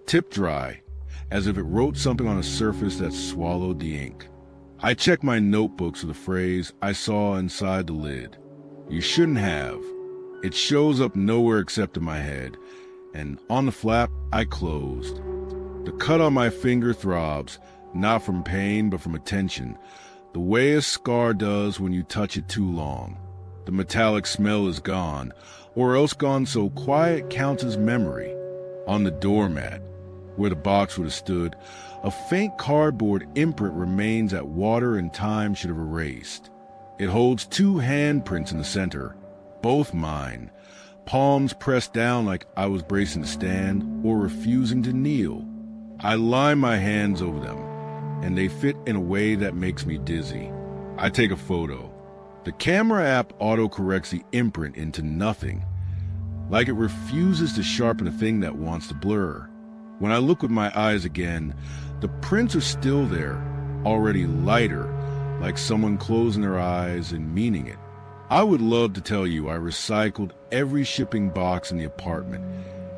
Speaker 1: tip dry, as if it wrote something on a surface that swallowed the ink. I check my notebooks for the phrase I saw inside the lid. You shouldn't have. It shows up nowhere except in my head, and on the flap, I closed. The cut on my finger throbs, not from pain but from attention, the way a scar does when you touch it too long. The metallic smell is gone, or else gone so quiet counts as memory. On the doormat, where the box would have stood, a faint cardboard imprint remains that water and time should have erased. It holds two handprints in the center, both mine, palms pressed down like I was bracing to stand or refusing to kneel. I line my hands over them, and they fit in a way that makes me dizzy. I take a photo. The camera app autocorrects the imprint into nothing, like it refuses to sharpen a thing that wants to blur. When I look with my eyes again, the prints are still there, already lighter, like someone closing their eyes and meaning it. I would love to tell you I recycled every shipping box in the apartment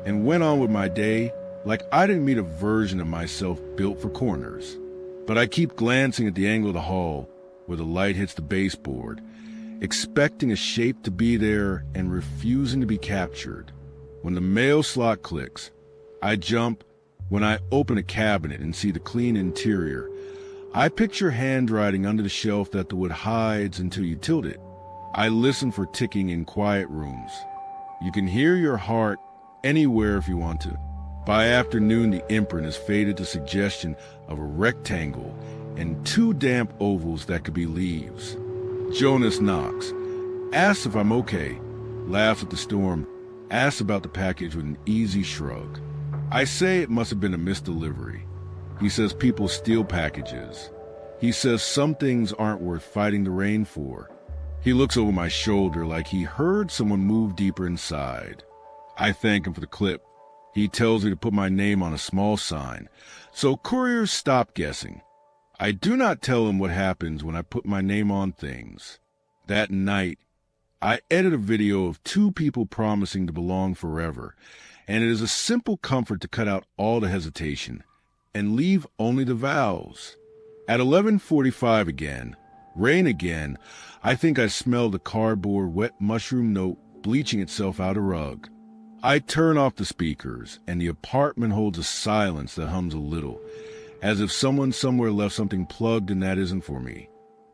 Speaker 1: and went on with my day like I didn't meet a version of myself built for corners. But I keep glancing at the angle of the hall where the light hits the baseboard, expecting a shape to be there and refusing to be captured. When the mail slot clicks, I jump. When I open a cabinet and see the clean interior, I picture handwriting under the shelf that the wood hides until you tilt it. I listen for ticking in quiet rooms. You can hear your heart anywhere if you want to. By afternoon, the imprint has faded to suggestion of a rectangle and two damp ovals that could be leaves. Jonas knocks, asks if I'm okay, laughs at the storm, asks about the package with an easy shrug. I say it must have been a misdelivery. He says people steal packages. He says some things aren't worth fighting the rain for. He looks over my shoulder like he heard someone move deeper inside. I thank him for the clip. He tells me to put my name on a small sign, so couriers stop guessing. I do not tell him what happens when I put my name on things. That night, I edit a video of two people promising to belong forever, and it is a simple comfort to cut out all the hesitation and leave only the vows. At 11:45 again, rain again, I think I smell the cardboard wet mushroom note bleaching itself out a rug. I turn off the speakers, and the apartment holds a silence that hums a little, as if someone somewhere left something plugged and that isn't for me.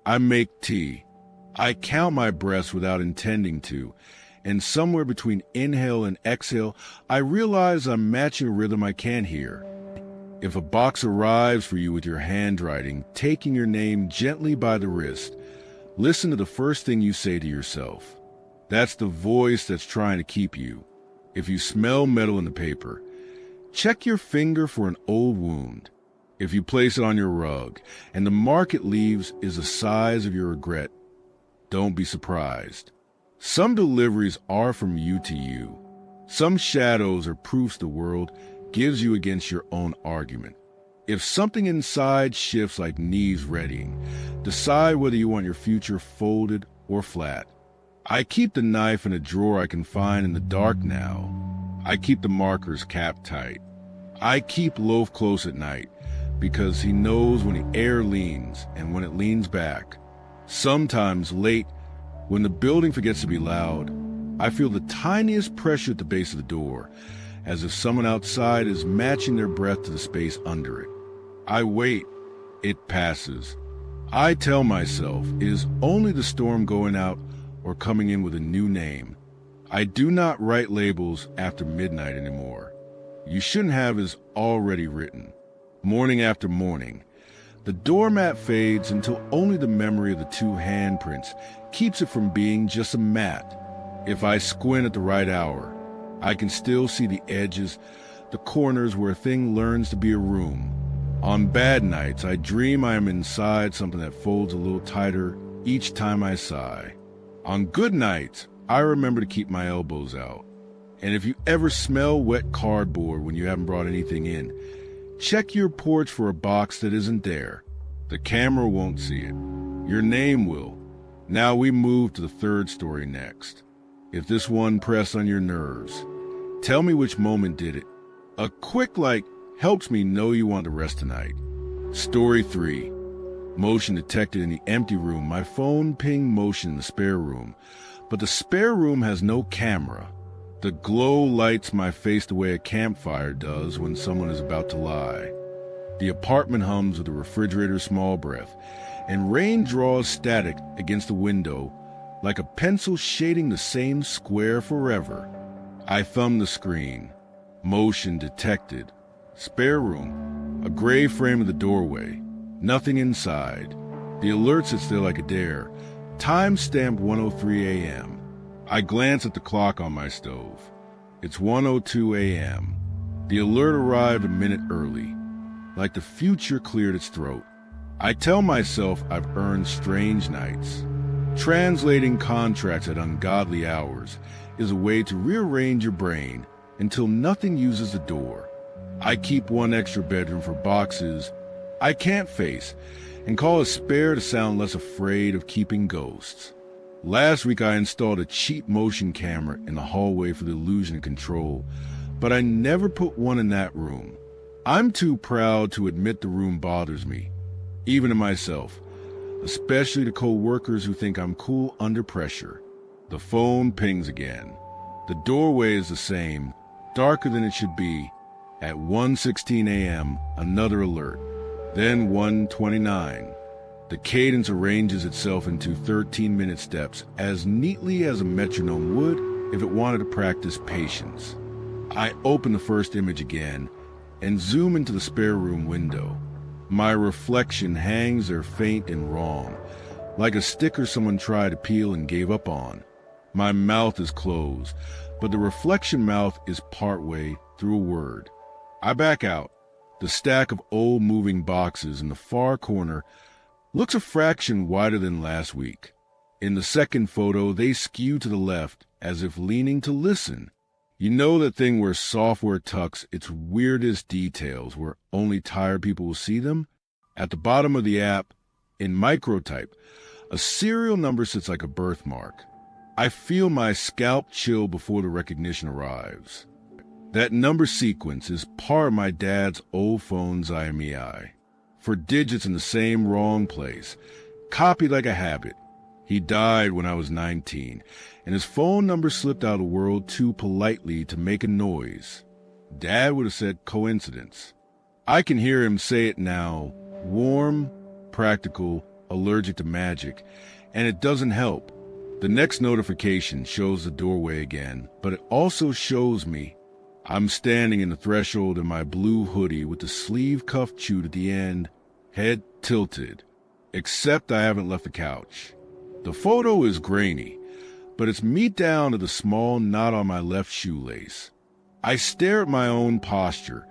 Speaker 1: I make tea. I count my breaths without intending to, and somewhere between inhale and exhale, I realize I'm matching a rhythm I can't hear. If a box arrives for you with your handwriting, taking your name gently by the wrist, listen to the first thing you say to yourself. That's the voice that's trying to keep you. If you smell metal in the paper, check your finger for an old wound. If you place it on your rug and the mark it leaves is the size of your regret, don't be surprised. Some deliveries are from you to you. Some shadows are proofs the world gives you against your own argument. If something inside shifts like knees readying, decide whether you want your future folded or flat. I keep the knife in a drawer I can find in the dark now. I keep the markers capped tight. I keep loaf close at night because he knows when the air leans and when it leans back. Sometimes late, when the building forgets to be loud, I feel the tiniest pressure at the base of the door, as if someone outside is matching their breath to the space under it. I wait. It passes. I tell myself it is only the storm going out or coming in with a new name. I do not write labels after midnight anymore. You shouldn't have is already written. Morning after morning, the doormat fades until only the memory of the two handprints keeps it from being just a mat. If I squint at the right hour, I can still see the edges, the corners where a thing learns to be a room. On bad nights, I dream I am inside something that folds a little tighter each time I sigh. On good nights, I remember to keep my elbows out. And if you ever smell wet cardboard when you haven't brought anything in, check your porch for a box that isn't there. The camera won't see it. Your name will. Now we move to the third story next. If this one pressed on your nerves, tell me which moment did it. A quick like helps me know you want to rest tonight. Story 3. Motion detected in the empty room. My phone pinged motion in the spare room, but the spare room has no camera. The glow lights my face the way a campfire does when someone is about to lie. The apartment hums with the refrigerator's small breath, and rain draws static against the window like a pencil shading the same square forever. I thumb the screen. Motion detected. Spare room. A gray frame of the doorway. Nothing inside. The alert sits there like a dare. Time stamped 1:03 a.m. I glance at the clock on my stove. It's 1:02 a.m. The alert arrived a minute early, like the future cleared its throat. I tell myself I've earned strange nights. Translating contracts at ungodly hours is a way to rearrange your brain until nothing uses the door. I keep one extra bedroom for boxes I can't face and call a spare to sound less afraid of keeping ghosts. Last week I installed a cheap motion camera in the hallway for the illusion of control, but I never put one in that room. I'm too proud to admit the room bothers me, even to myself, especially to co-workers who think I'm cool under pressure. The phone pings again. The doorway is the same, darker than it should be. At 1:16 a.m., another alert. Then 1:29. The cadence arranges itself into 13-minute steps as neatly as a metronome would if it wanted to practice patience. I open the first image again and zoom into the spare room window. My reflection hangs there faint and wrong, like a sticker someone tried to peel and gave up on. My mouth is closed, but the reflection mouth is partway through a word. I back out. The stack of old moving boxes in the far corner looks a fraction wider than last week. In the second photo, they skew to the left as if leaning to listen. You know that thing where software tucks its weirdest details where only tired people will see them? At the bottom of the app, in microtype, a serial number sits like a birthmark. I feel my scalp chill before the recognition arrives. That number sequence is part of my dad's old phone's IMEI. For digits in the same wrong place, copied like a habit. He died when I was 19, and his phone number slipped out of the world too politely to make a noise. Dad would have said coincidence. I can hear him say it now, warm, practical, allergic to magic, and it doesn't help. The next notification shows the doorway again, but it also shows me I'm standing in the threshold in my blue hoodie with the sleeve cuff chewed at the end, head tilted, except I haven't left the couch. The photo is grainy, but it's me down to the small knot on my left shoelace. I stare at my own posture,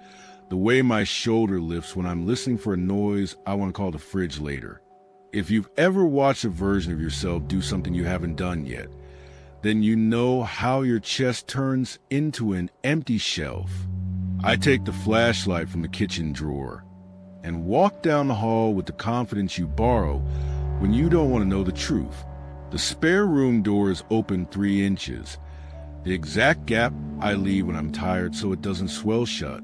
Speaker 1: the way my shoulder lifts when I'm listening for a noise I want to call the fridge later. If you've ever watched a version of yourself do something you haven't done yet, then you know how your chest turns into an empty shelf. I take the flashlight from the kitchen drawer and walk down the hall with the confidence you borrow when you don't want to know the truth. The spare room door is open 3 inches, the exact gap I leave when I'm tired so it doesn't swell shut.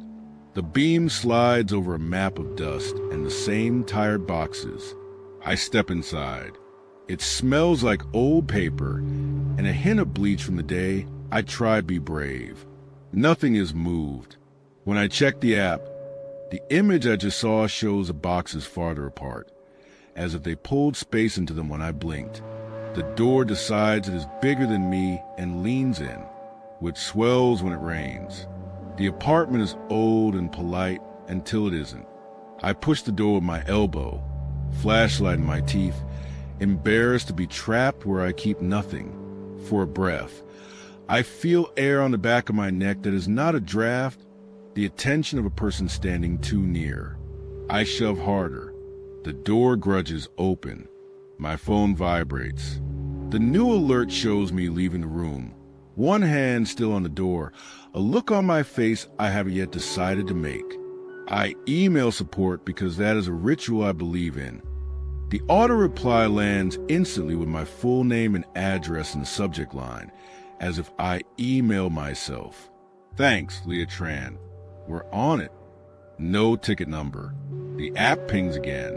Speaker 1: The beam slides over a map of dust and the same tired boxes. I step inside. It smells like old paper and a hint of bleach from the day I tried to be brave. Nothing is moved. When I check the app, the image I just saw shows the boxes farther apart, as if they pulled space into them when I blinked. The door decides it is bigger than me and leans in, which swells when it rains. The apartment is old and polite until it isn't. I push the door with my elbow, flashlight in my teeth, embarrassed to be trapped where I keep nothing. for a breath. I feel air on the back of my neck that is not a draft, the attention of a person standing too near. I shove harder. The door grudges open. My phone vibrates. The new alert shows me leaving the room. One hand still on the door, a look on my face I haven't yet decided to make. I email support because that is a ritual I believe in. The auto reply lands instantly with my full name and address in the subject line, as if I email myself. Thanks, Leah Tran. We're on it. No ticket number. The app pings again.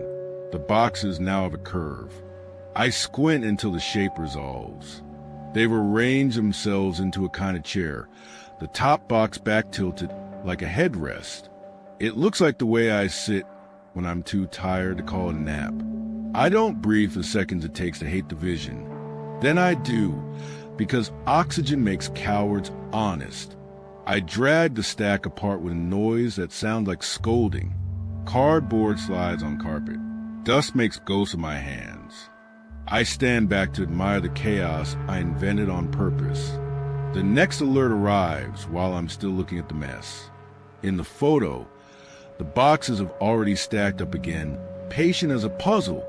Speaker 1: The boxes now have a curve. I squint until the shape resolves. They've arranged themselves into a kind of chair, the top box back tilted like a headrest. It looks like the way I sit when I'm too tired to call it a nap. I don't breathe the seconds it takes to hate the vision. Then I do, because oxygen makes cowards honest. I drag the stack apart with a noise that sounds like scolding. Cardboard slides on carpet. Dust makes ghosts of my hands. I stand back to admire the chaos I invented on purpose. The next alert arrives while I'm still looking at the mess. In the photo, the boxes have already stacked up again, patient as a puzzle.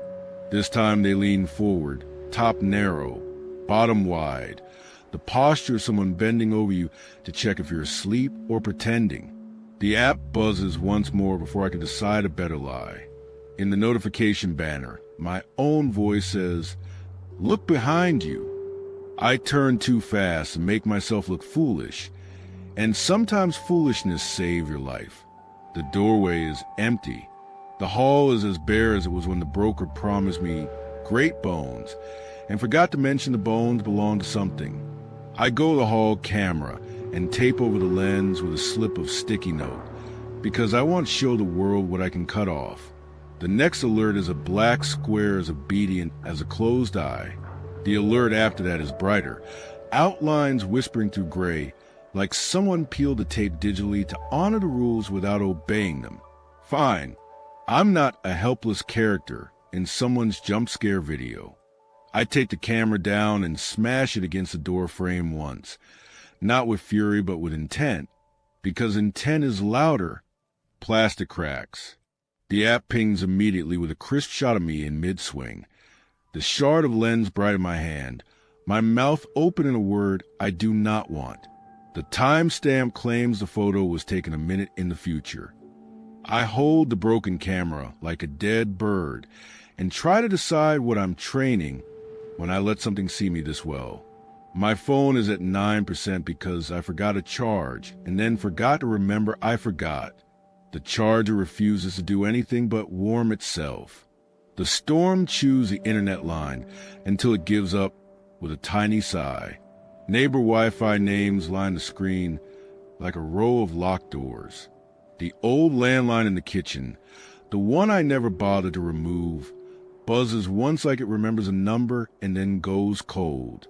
Speaker 1: This time they lean forward, top narrow, bottom wide, the posture of someone bending over you to check if you're asleep or pretending. The app buzzes once more before I can decide a better lie. In the notification banner, my own voice says, "Look behind you." I turn too fast and make myself look foolish, and sometimes foolishness saves your life. The doorway is empty. The hall is as bare as it was when the broker promised me great bones, and forgot to mention the bones belong to something. I go to the hall camera and tape over the lens with a slip of sticky note, because I want to show the world what I can cut off. The next alert is a black square as obedient as a closed eye. The alert after that is brighter, outlines whispering through gray, like someone peeled the tape digitally to honor the rules without obeying them. Fine, I'm not a helpless character in someone's jump scare video. I take the camera down and smash it against the door frame once, not with fury but with intent, because intent is louder. Plastic cracks. The app pings immediately with a crisp shot of me in mid-swing. The shard of lens bright in my hand, my mouth open in a word I do not want. The timestamp claims the photo was taken a minute in the future. I hold the broken camera like a dead bird and try to decide what I'm training when I let something see me this well. My phone is at 9% because I forgot to charge and then forgot to remember I forgot. The charger refuses to do anything but warm itself. The storm chews the internet line until it gives up with a tiny sigh. Neighbor Wi-Fi names line the screen like a row of locked doors. The old landline in the kitchen, the one I never bothered to remove, buzzes once like it remembers a number and then goes cold.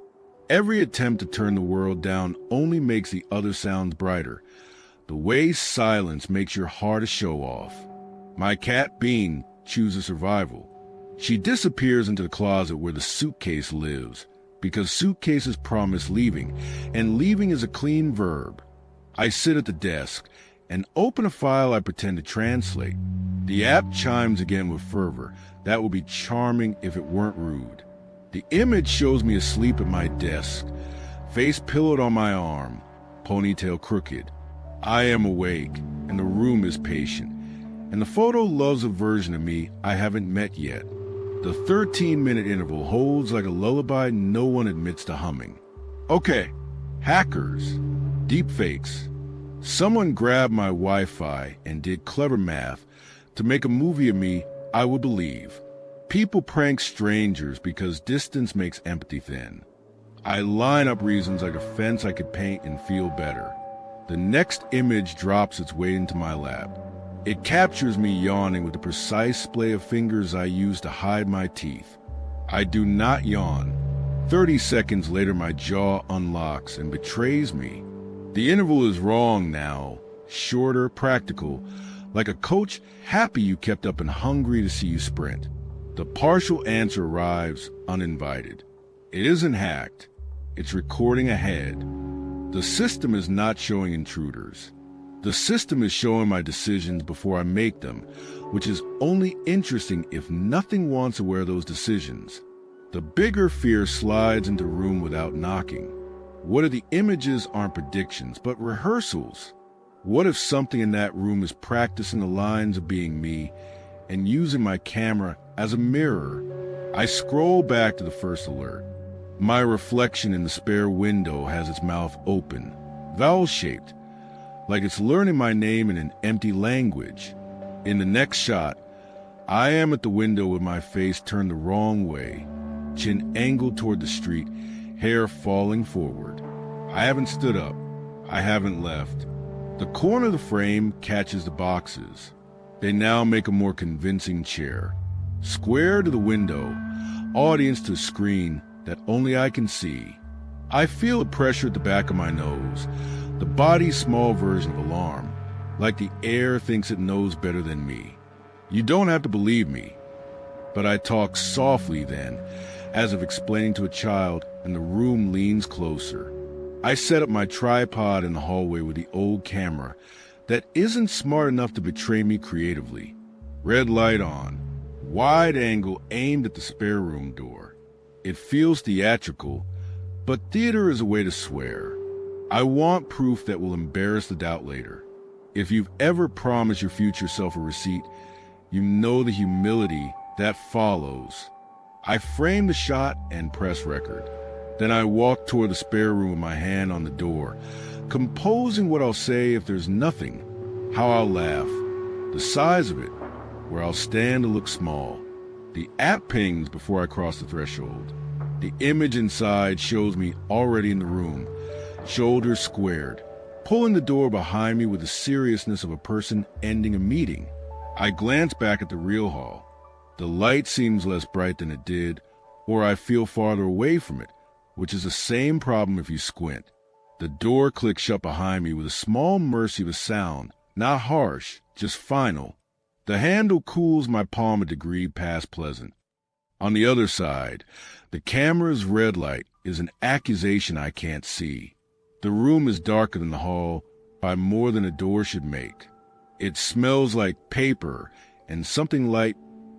Speaker 1: Every attempt to turn the world down only makes the other sounds brighter. The way silence makes your heart a show-off. My cat Bean chooses survival. She disappears into the closet where the suitcase lives, because suitcases promise leaving, and leaving is a clean verb. I sit at the desk and open a file I pretend to translate. The app chimes again with fervor. That would be charming if it weren't rude. The image shows me asleep at my desk, face pillowed on my arm, ponytail crooked. I am awake, and the room is patient, and the photo loves a version of me I haven't met yet. The 13-minute interval holds like a lullaby no one admits to humming. Okay, hackers, deepfakes. Someone grabbed my Wi-Fi and did clever math to make a movie of me I would believe. People prank strangers because distance makes empathy thin. I line up reasons like a fence I could paint and feel better. The next image drops its weight into my lap. It captures me yawning with the precise splay of fingers I use to hide my teeth. I do not yawn. 30 seconds later, my jaw unlocks and betrays me. The interval is wrong now, shorter, practical, like a coach happy you kept up and hungry to see you sprint. The partial answer arrives uninvited. It isn't hacked. It's recording ahead. The system is not showing intruders. The system is showing my decisions before I make them, which is only interesting if nothing wants aware of those decisions. The bigger fear slides into the room without knocking. What if the images aren't predictions, but rehearsals? What if something in that room is practicing the lines of being me and using my camera as a mirror? I scroll back to the first alert. My reflection in the spare window has its mouth open, vowel-shaped, like it's learning my name in an empty language. In the next shot, I am at the window with my face turned the wrong way, chin angled toward the street, hair falling forward. I haven't stood up. I haven't left. The corner of the frame catches the boxes. They now make a more convincing chair. Square to the window, audience to a screen that only I can see. I feel a pressure at the back of my nose, the body's small version of alarm, like the air thinks it knows better than me. You don't have to believe me, but I talk softly then, as if explaining to a child, and the room leans closer. I set up my tripod in the hallway with the old camera that isn't smart enough to betray me creatively. Red light on, wide angle aimed at the spare room door. It feels theatrical, but theater is a way to swear. I want proof that will embarrass the doubt later. If you've ever promised your future self a receipt, you know the humility that follows. I frame the shot and press record. Then I walk toward the spare room with my hand on the door, composing what I'll say if there's nothing, how I'll laugh, the size of it, where I'll stand to look small. The app pings before I cross the threshold. The image inside shows me already in the room, shoulders squared, pulling the door behind me with the seriousness of a person ending a meeting. I glance back at the real hall. The light seems less bright than it did, or I feel farther away from it, which is the same problem if you squint. The door clicks shut behind me with a small mercy of a sound, not harsh, just final. The handle cools my palm a degree past pleasant. On the other side, the camera's red light is an accusation I can't see. The room is darker than the hall by more than a door should make. It smells like paper and something light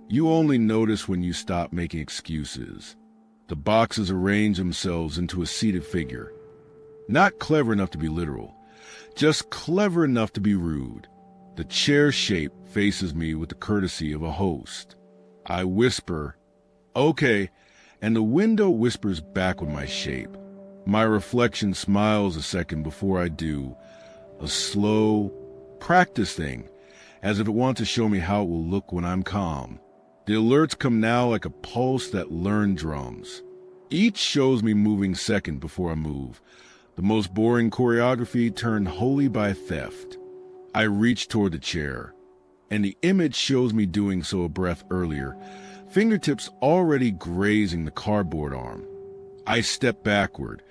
Speaker 1: you only notice when you stop making excuses. The boxes arrange themselves into a seated figure. Not clever enough to be literal, just clever enough to be rude. The chair shape faces me with the courtesy of a host. I whisper, "Okay," and the window whispers back with my shape. My reflection smiles a second before I do, a slow practice thing, as if it wants to show me how it will look when I'm calm. The alerts come now like a pulse that learned drums. Each shows me moving second before I move, the most boring choreography turned holy by theft. I reach toward the chair, and the image shows me doing so a breath earlier, fingertips already grazing the cardboard arm. I step backward,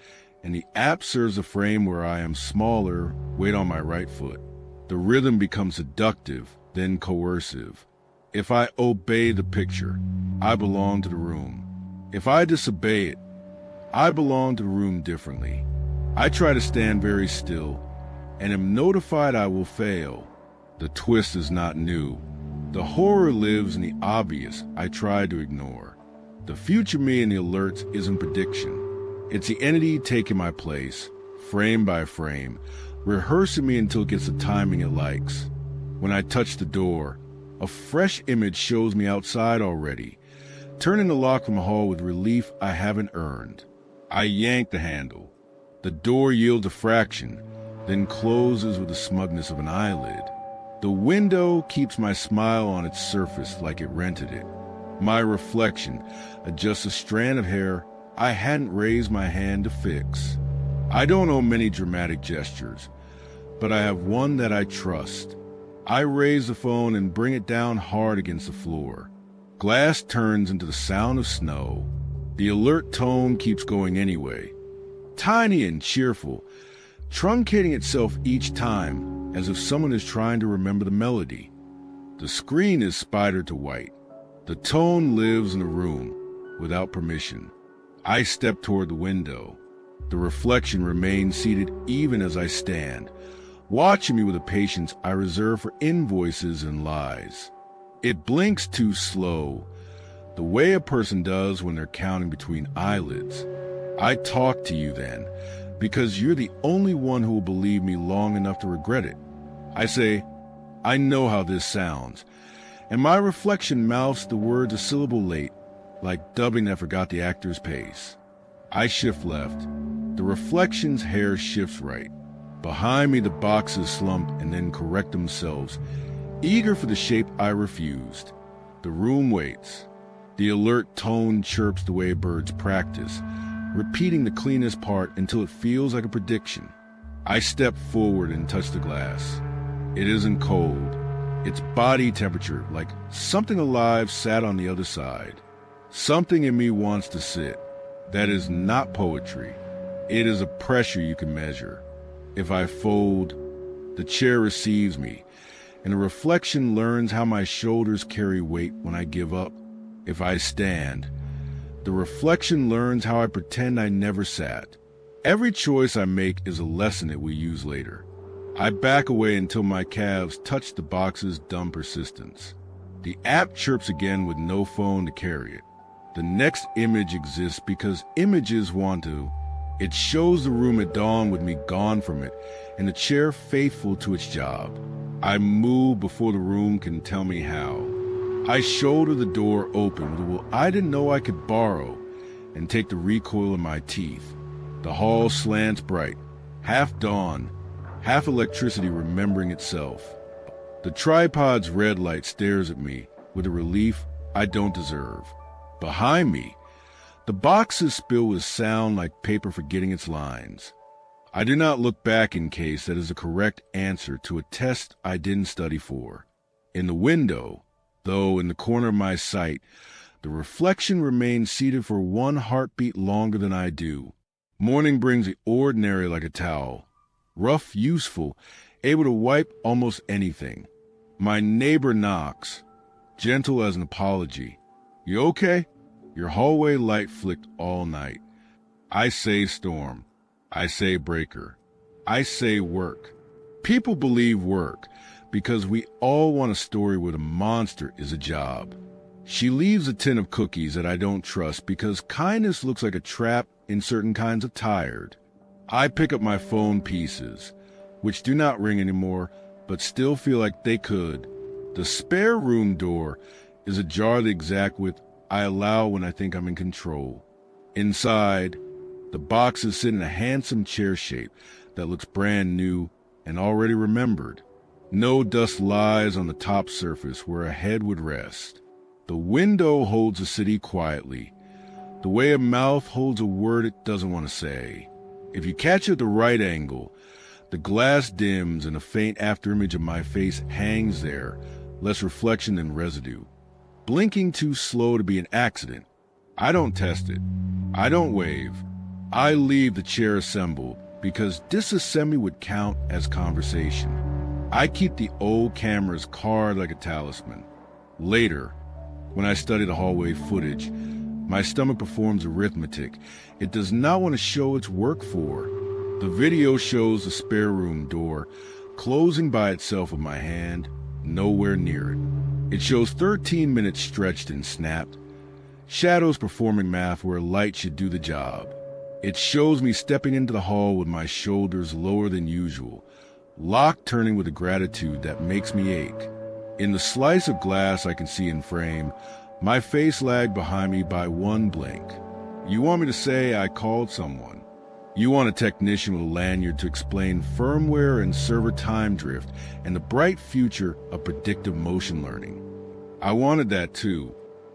Speaker 1: and the app serves a frame where I am smaller, weight on my right foot. The rhythm becomes seductive, then coercive. If I obey the picture, I belong to the room. If I disobey it, I belong to the room differently. I try to stand very still, and am notified I will fail. The twist is not new. The horror lives in the obvious I try to ignore. The future me in the alerts isn't prediction. It's the entity taking my place, frame by frame, rehearsing me until it gets the timing it likes. When I touch the door, a fresh image shows me outside already, turning the lock from the hall with relief I haven't earned. I yank the handle. The door yields a fraction, then closes with the smugness of an eyelid. The window keeps my smile on its surface like it rented it. My reflection adjusts a strand of hair I hadn't raised my hand to fix. I don't know many dramatic gestures, but I have one that I trust. I raise the phone and bring it down hard against the floor. Glass turns into the sound of snow. The alert tone keeps going anyway. Tiny and cheerful, truncating itself each time as if someone is trying to remember the melody. The screen is spidered to white. The tone lives in the room without permission. I step toward the window. The reflection remains seated even as I stand, watching me with a patience I reserve for invoices and lies. It blinks too slow, the way a person does when they're counting between eyelids. I talk to you then, because you're the only one who will believe me long enough to regret it. I say, I know how this sounds, and my reflection mouths the words a syllable late, like dubbing that forgot the actor's pace. I shift left. The reflection's hair shifts right. Behind me, the boxes slump and then correct themselves, eager for the shape I refused. The room waits. The alert tone chirps the way birds practice, repeating the cleanest part until it feels like a prediction. I step forward and touch the glass. It isn't cold. It's body temperature, like something alive sat on the other side. Something in me wants to sit. That is not poetry. It is a pressure you can measure. If I fold, the chair receives me, and the reflection learns how my shoulders carry weight when I give up. If I stand, the reflection learns how I pretend I never sat. Every choice I make is a lesson it will use later. I back away until my calves touch the box's dumb persistence. The app chirps again with no phone to carry it. The next image exists because images want to. It shows the room at dawn with me gone from it, and the chair faithful to its job. I move before the room can tell me how. I shoulder the door open with a will I didn't know I could borrow, and take the recoil in my teeth. The hall slants bright, half dawn, half electricity remembering itself. The tripod's red light stares at me with a relief I don't deserve. Behind me, the boxes spill with sound like paper forgetting its lines. I do not look back in case that is the correct answer to a test I didn't study for. In the window, though in the corner of my sight, the reflection remains seated for one heartbeat longer than I do. Morning brings the ordinary like a towel. Rough, useful, able to wipe almost anything. My neighbor knocks, gentle as an apology. You okay? Your hallway light flicked all night. I say storm. I say breaker. I say work. People believe work because we all want a story where the monster is a job. She leaves a tin of cookies that I don't trust because kindness looks like a trap in certain kinds of tired. I pick up my phone pieces, which do not ring anymore, but still feel like they could. The spare room door is ajar the exact width I allow when I think I'm in control. Inside, the boxes sit in a handsome chair shape that looks brand new and already remembered. No dust lies on the top surface where a head would rest. The window holds the city quietly, the way a mouth holds a word it doesn't want to say. If you catch it at the right angle, the glass dims and a faint afterimage of my face hangs there, less reflection than residue. Blinking too slow to be an accident. I don't test it. I don't wave. I leave the chair assembled because disassembly would count as conversation. I keep the old camera's card like a talisman. Later, when I study the hallway footage, my stomach performs arithmetic. It does not want to show its work for. The video shows the spare room door closing by itself with my hand, nowhere near it. It shows 13 minutes stretched and snapped. Shadows performing math where light should do the job. It shows me stepping into the hall with my shoulders lower than usual, lock turning with a gratitude that makes me ache. In the slice of glass I can see in frame, my face lagged behind me by one blink. You want me to say I called someone. You want a technician with a lanyard to explain firmware and server time drift and the bright future of predictive motion learning. I wanted that too.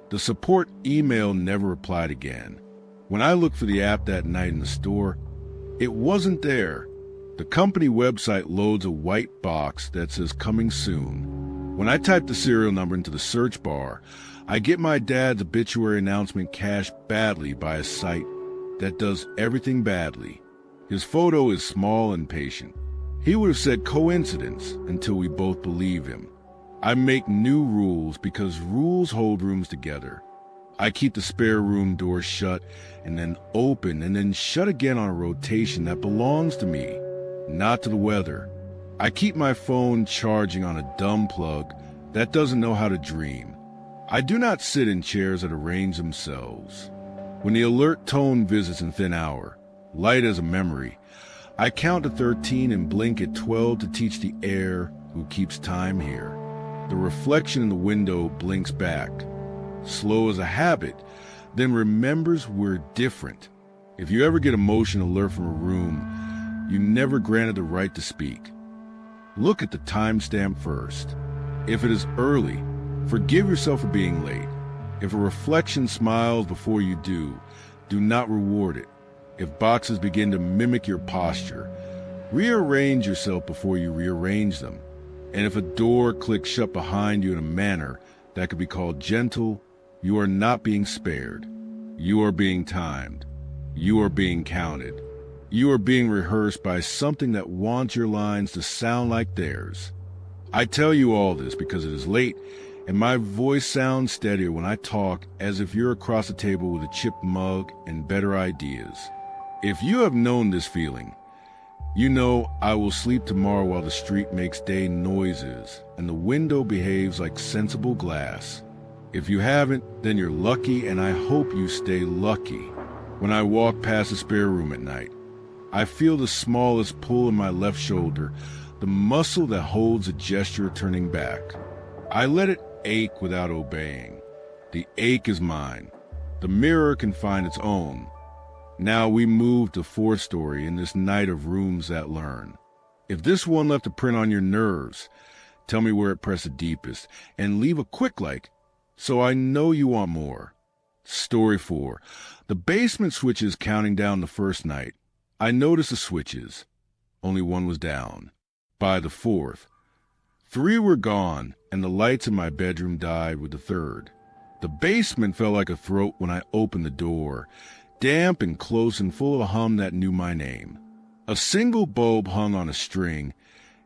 Speaker 1: The support email never replied again. When I looked for the app that night in the store, it wasn't there. The company website loads a white box that says coming soon. When I type the serial number into the search bar, I get my dad's obituary announcement cached badly by a site that does everything badly. His photo is small and patient. He would have said coincidence until we both believe him. I make new rules because rules hold rooms together. I keep the spare room door shut and then open and then shut again on a rotation that belongs to me, not to the weather. I keep my phone charging on a dumb plug that doesn't know how to dream. I do not sit in chairs that arrange themselves. When the alert tone visits in thin hour, light as a memory, I count to 13 and blink at 12 to teach the air who keeps time here. The reflection in the window blinks back, slow as a habit, then remembers we're different. If you ever get a motion alert from a room, you never granted the right to speak. Look at the timestamp first. If it is early, forgive yourself for being late. If a reflection smiles before you do not reward it. If boxes begin to mimic your posture, rearrange yourself before you rearrange them. And if a door clicks shut behind you in a manner that could be called gentle, you are not being spared. You are being timed. You are being counted. You are being rehearsed by something that wants your lines to sound like theirs. I tell you all this because it is late, and my voice sounds steadier when I talk as if you're across the table with a chipped mug and better ideas. If you have known this feeling, you know I will sleep tomorrow while the street makes day noises and the window behaves like sensible glass. If you haven't, then you're lucky, and I hope you stay lucky. When I walk past the spare room at night, I feel the smallest pull in my left shoulder, the muscle that holds a gesture of turning back. I let it ache without obeying. The ache is mine. The mirror can find its own. Now we move to fourth story in this night of rooms that learn. If this one left a print on your nerves, tell me where it pressed the deepest, and leave a quick like, so I know you want more. Story 4. The basement switches counting down the first night. I noticed the switches. Only one was down. By the fourth, 3 were gone, and the lights in my bedroom died with the third. The basement felt like a throat when I opened the door, damp and close and full of a hum that knew my name. A single bulb hung on a string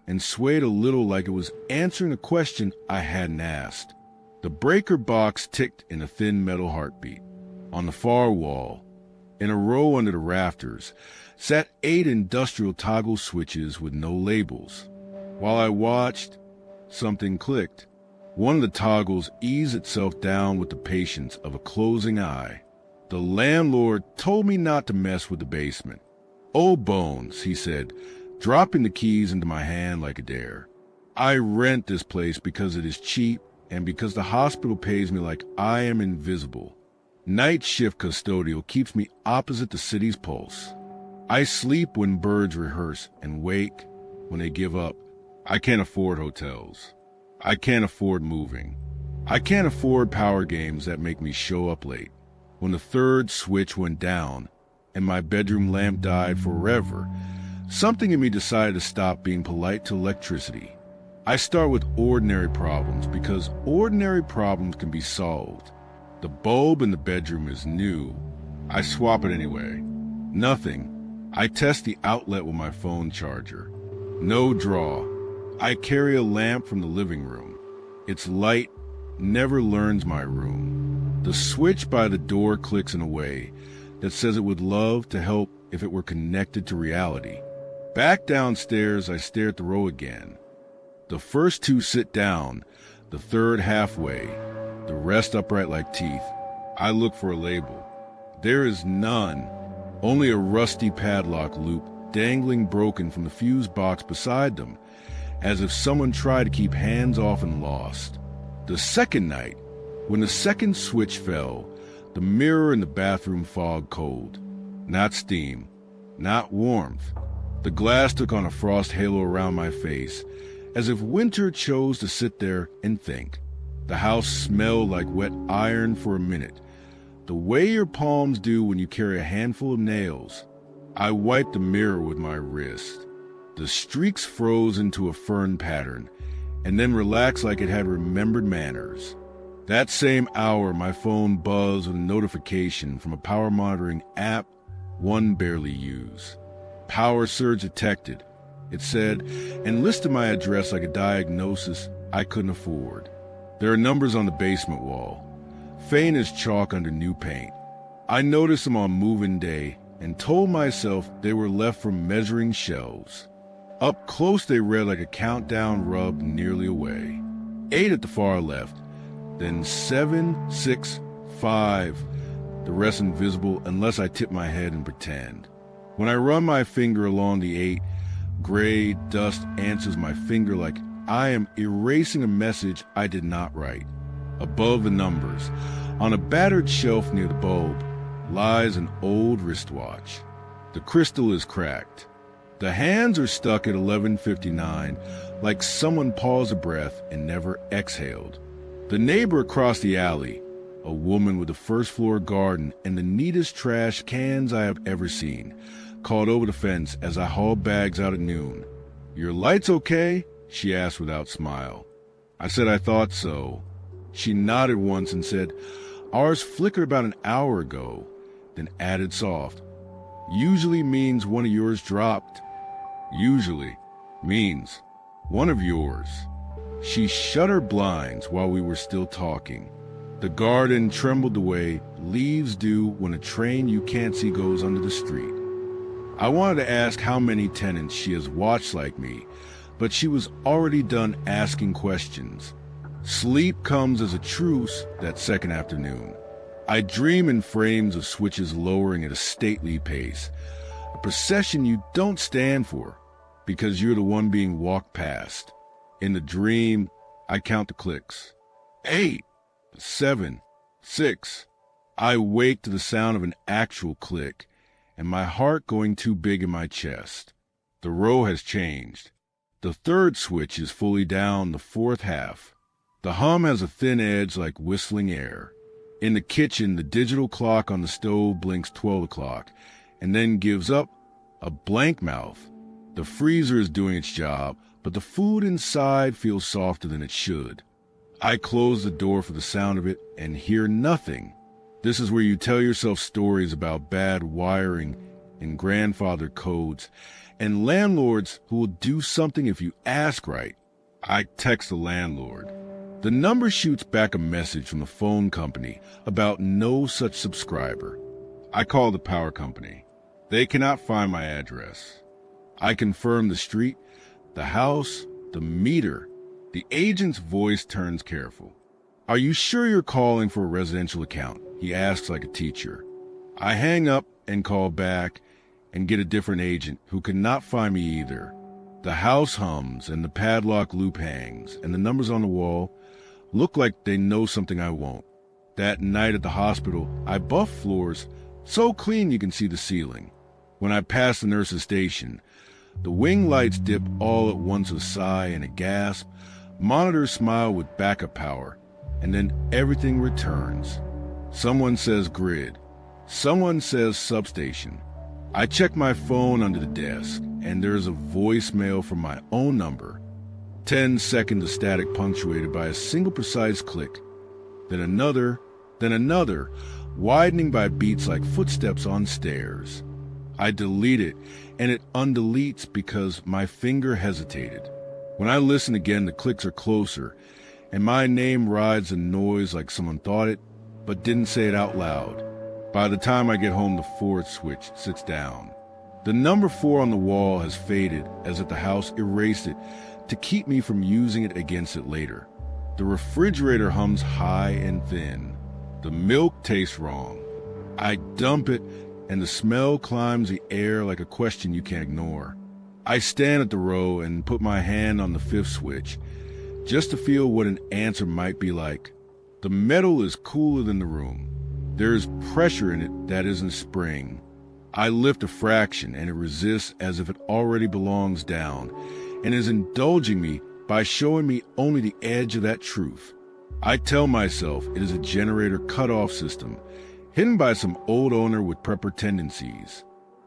Speaker 1: and swayed a little like it was answering a question I hadn't asked. The breaker box ticked in a thin metal heartbeat. On the far wall, in a row under the rafters, sat 8 industrial toggle switches with no labels. While I watched, something clicked. One of the toggles eased itself down with the patience of a closing eye. The landlord told me not to mess with the basement. "Oh, bones," he said, dropping the keys into my hand like a dare. "I rent this place because it is cheap and because the hospital pays me like I am invisible. Night shift custodial keeps me opposite the city's pulse. I sleep when birds rehearse and wake when they give up. I can't afford hotels. I can't afford moving. I can't afford power games that make me show up late." When the third switch went down and my bedroom lamp died forever, something in me decided to stop being polite to electricity. I start with ordinary problems because ordinary problems can be solved. The bulb in the bedroom is new. I swap it anyway. Nothing. I test the outlet with my phone charger. No draw. I carry a lamp from the living room. Its light never learns my room. The switch by the door clicks in a way that says it would love to help if it were connected to reality. Back downstairs, I stare at the row again. The first 2 sit down, the third halfway, the rest upright like teeth. I look for a label. There is none, only a rusty padlock loop dangling broken from the fuse box beside them, as if someone tried to keep hands off and lost. The second night, when the second switch fell, the mirror in the bathroom fogged cold. Not steam, not warmth. The glass took on a frost halo around my face, as if winter chose to sit there and think. The house smelled like wet iron for a minute, the way your palms do when you carry a handful of nails. I wiped the mirror with my wrist. The streaks froze into a fern pattern, and then relaxed like it had remembered manners. That same hour, my phone buzzed with a notification from a power monitoring app one barely used. Power surge detected, it said, and listed my address like a diagnosis I couldn't afford. There are numbers on the basement wall. faint as chalk under new paint. I noticed them on move-in day and told myself they were left from measuring shelves. Up close they read like a countdown rubbed nearly away. 8 at the far left, then 7, 6, 5, the rest invisible unless I tip my head and pretend. When I run my finger along the 8, gray dust answers my finger like I am erasing a message I did not write. Above the numbers, on a battered shelf near the bulb, lies an old wristwatch. The crystal is cracked. The hands are stuck at 11:59, like someone paused a breath and never exhaled. The neighbor across the alley, a woman with a first-floor garden and the neatest trash cans I have ever seen, called over the fence as I hauled bags out at noon. "Your light's okay?" she asked without smile. I said I thought so. She nodded once and said, "Ours flickered about an hour ago," then added soft, "Usually means one of yours dropped." Usually means one of yours. She shut her blinds while we were still talking. The garden trembled the way leaves do when a train you can't see goes under the street. I wanted to ask how many tenants she has watched like me, but she was already done asking questions. Sleep comes as a truce that second afternoon. I dream in frames of switches lowering at a stately pace, a procession you don't stand for because you're the one being walked past. In the dream, I count the clicks. 8, 7, 6. I wake to the sound of an actual click and my heart going too big in my chest. The row has changed. The third switch is fully down the fourth half. The hum has a thin edge like whistling air. In the kitchen, the digital clock on the stove blinks 12 o'clock and then gives up a blank mouth. The freezer is doing its job, but the food inside feels softer than it should. I close the door for the sound of it and hear nothing. This is where you tell yourself stories about bad wiring and grandfather codes and landlords who will do something if you ask right. I text the landlord. The number shoots back a message from the phone company about no such subscriber. I call the power company. They cannot find my address. I confirm the street, the house, the meter. The agent's voice turns careful. "Are you sure you're calling for a residential account?" he asks like a teacher. I hang up and call back and get a different agent who could not find me either. The house hums and the padlock loop hangs and the numbers on the wall look like they know something I won't. That night at the hospital, I buff floors so clean you can see the ceiling. When I pass the nurse's station, the wing lights dip all at once with a sigh and a gasp. Monitors smile with backup power, and then everything returns. Someone says grid. Someone says substation. I check my phone under the desk, and there's a voicemail from my own number. 10 seconds of static punctuated by a single precise click. Then another, widening by beats like footsteps on stairs. I delete it, and it undeletes because my finger hesitated. When I listen again, the clicks are closer, and my name rides the noise like someone thought it, but didn't say it out loud. By the time I get home, the fourth switch sits down. The number 4 on the wall has faded as if the house erased it to keep me from using it against it later. The refrigerator hums high and thin. The milk tastes wrong. I dump it, and the smell climbs the air like a question you can't ignore. I stand at the row and put my hand on the 5th switch, just to feel what an answer might be like. The metal is cooler than the room. There is pressure in it that isn't spring. I lift a fraction and it resists as if it already belongs down and is indulging me by showing me only the edge of that truth. I tell myself it is a generator cutoff system, hidden by some old owner with prepper tendencies.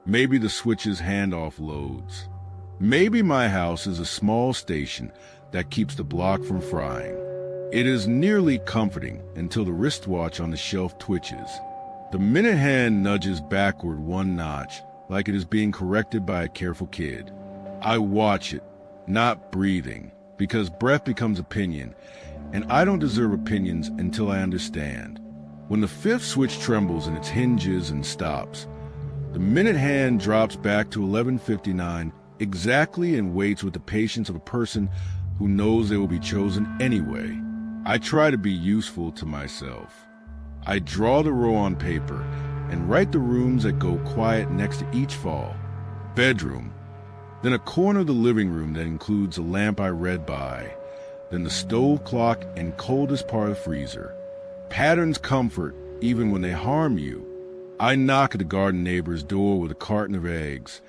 Speaker 1: Maybe the switch's handoff loads. Maybe my house is a small station that keeps the block from frying. It is nearly comforting until the wristwatch on the shelf twitches. The minute hand nudges backward 1 notch, like it is being corrected by a careful kid. I watch it, not breathing, because breath becomes opinion, and I don't deserve opinions until I understand. When the fifth switch trembles in its hinges and stops, the minute hand drops back to 11:59 exactly and waits with the patience of a person who knows they will be chosen anyway. I try to be useful to myself. I draw the row on paper and write the rooms that go quiet next to each fall. Bedroom, then a corner of the living room that includes a lamp I read by, then the stove clock and coldest part of the freezer. Patterns comfort even when they harm you. I knock at the garden neighbor's door with a carton of eggs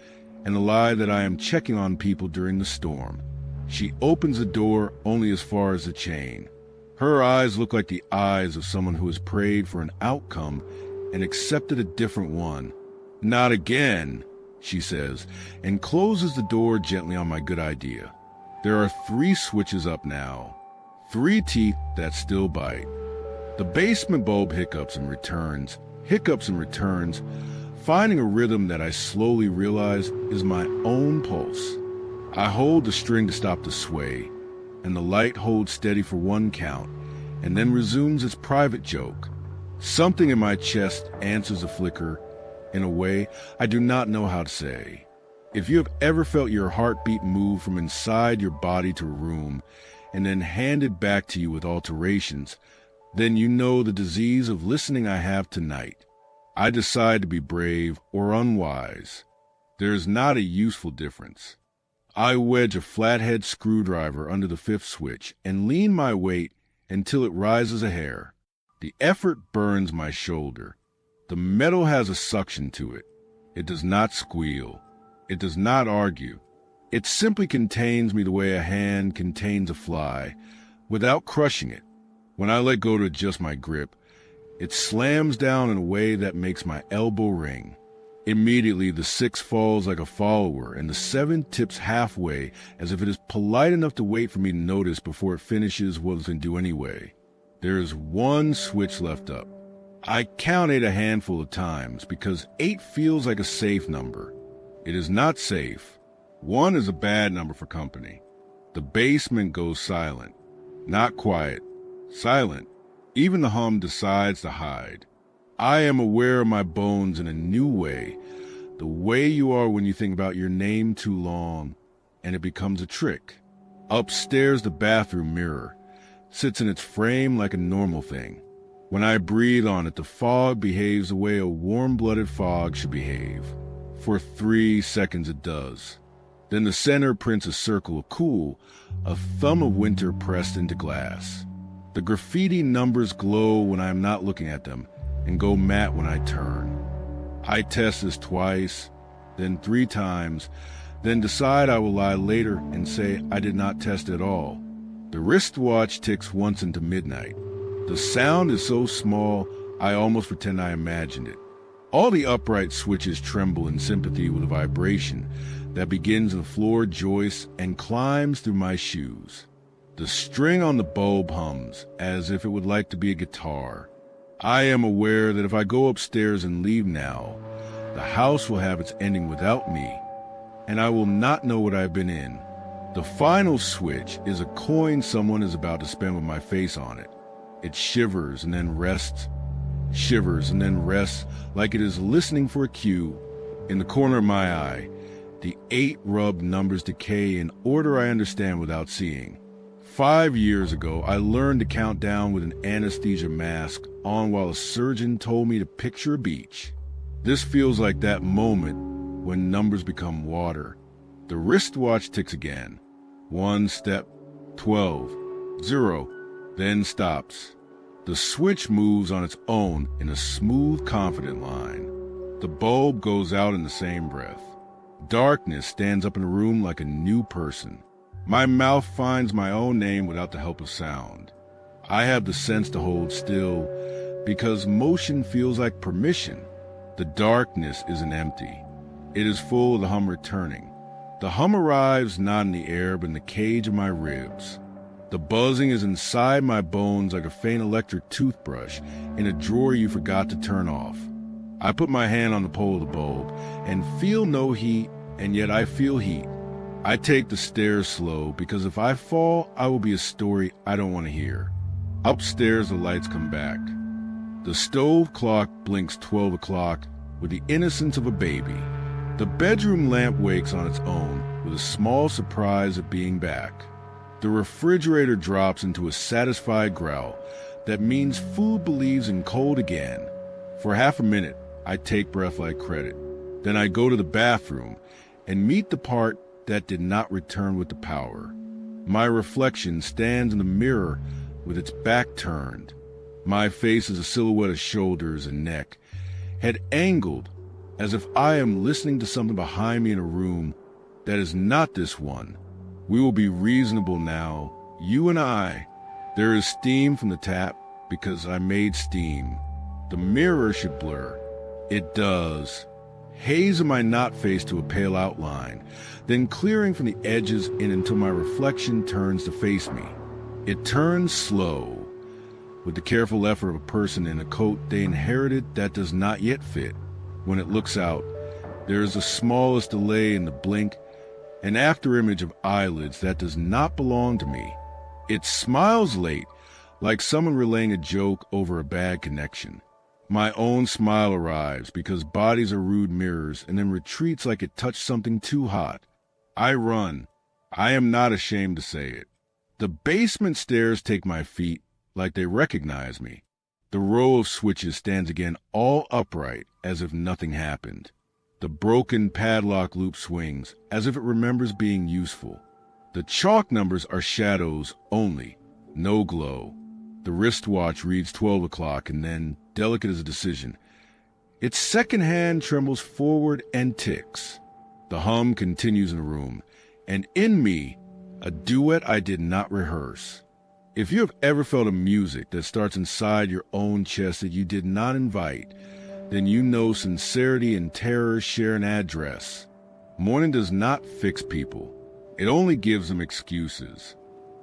Speaker 1: and the lie that I am checking on people during the storm. She opens the door only as far as the chain. Her eyes look like the eyes of someone who has prayed for an outcome and accepted a different one. Not again, she says, and closes the door gently on my good idea. There are 3 switches up now, 3 teeth that still bite. The basement bulb hiccups and returns, finding a rhythm that I slowly realize is my own pulse. I hold the string to stop the sway, and the light holds steady for 1 count, and then resumes its private joke. Something in my chest answers the flicker in a way I do not know how to say. If you have ever felt your heartbeat move from inside your body to a room and then handed back to you with alterations, then you know the disease of listening I have tonight. I decide to be brave or unwise. There is not a useful difference. I wedge a flathead screwdriver under the 5th switch and lean my weight until it rises a hair. The effort burns my shoulder. The metal has a suction to it. It does not squeal. It does not argue. It simply contains me the way a hand contains a fly, without crushing it. When I let go to adjust my grip, it slams down in a way that makes my elbow ring. Immediately, the 6 falls like a follower, and the 7 tips halfway, as if it is polite enough to wait for me to notice before it finishes what it can do anyway. There is 1 switch left up. I count 8 a handful of times, because 8 feels like a safe number. It is not safe. 1 is a bad number for company. The basement goes silent. Not quiet. Silent. Even the hum decides to hide. I am aware of my bones in a new way, the way you are when you think about your name too long, and it becomes a trick. Upstairs, the bathroom mirror sits in its frame like a normal thing. When I breathe on it, the fog behaves the way a warm-blooded fog should behave. For 3 seconds it does. Then the center prints a circle of cool, a thumb of winter pressed into glass. The graffiti numbers glow when I am not looking at them, and go matte when I turn. I test this twice, then 3 times, then decide I will lie later and say I did not test at all. The wristwatch ticks once into midnight. The sound is so small, I almost pretend I imagined it. All the upright switches tremble in sympathy with a vibration that begins in the floor joists and climbs through my shoes. The string on the bulb hums as if it would like to be a guitar. I am aware that if I go upstairs and leave now, the house will have its ending without me, and I will not know what I've been in. The final switch is a coin someone is about to spend with my face on it. It shivers and then rests, like it is listening for a cue. In the corner of my eye, the 8 rubbed numbers decay in order I understand without seeing. 5 years ago, I learned to count down with an anesthesia mask on while a surgeon told me to picture a beach. This feels like that moment when numbers become water. The wristwatch ticks again. 1 step, 12, 0, then stops. The switch moves on its own in a smooth, confident line. The bulb goes out in the same breath. Darkness stands up in the room like a new person. My mouth finds my own name without the help of sound. I have the sense to hold still because motion feels like permission. The darkness isn't empty. It is full of the hum returning. The hum arrives not in the air but in the cage of my ribs. The buzzing is inside my bones like a faint electric toothbrush in a drawer you forgot to turn off. I put my hand on the pole of the bulb and feel no heat, and yet I feel heat. I take the stairs slow because if I fall, I will be a story I don't want to hear. Upstairs, the lights come back. The stove clock blinks 12 o'clock with the innocence of a baby. The bedroom lamp wakes on its own with a small surprise of being back. The refrigerator drops into a satisfied growl that means food believes in cold again. For half a minute, I take breath like credit. Then I go to the bathroom and meet the part that did not return with the power. My reflection stands in the mirror with its back turned. My face is a silhouette of shoulders and neck, head angled as if I am listening to something behind me in a room that is not this one. We will be reasonable now, you and I. There is steam from the tap because I made steam. The mirror should blur. It does. Haze of my knot face to a pale outline, then clearing from the edges in until my reflection turns to face me. It turns slow, with the careful effort of a person in a coat they inherited that does not yet fit. When it looks out, there is the smallest delay in the blink, an afterimage of eyelids that does not belong to me. It smiles late, like someone relaying a joke over a bad connection. My own smile arrives because bodies are rude mirrors and then retreats like it touched something too hot. I run. I am not ashamed to say it. The basement stairs take my feet like they recognize me. The row of switches stands again all upright as if nothing happened. The broken padlock loop swings as if it remembers being useful. The chalk numbers are shadows only, no glow. The wristwatch reads 12 o'clock and then, delicate as a decision, its second hand trembles forward and ticks. The hum continues in the room, and in me, a duet I did not rehearse. If you have ever felt a music that starts inside your own chest that you did not invite, then you know sincerity and terror share an address. Mourning does not fix people. It only gives them excuses.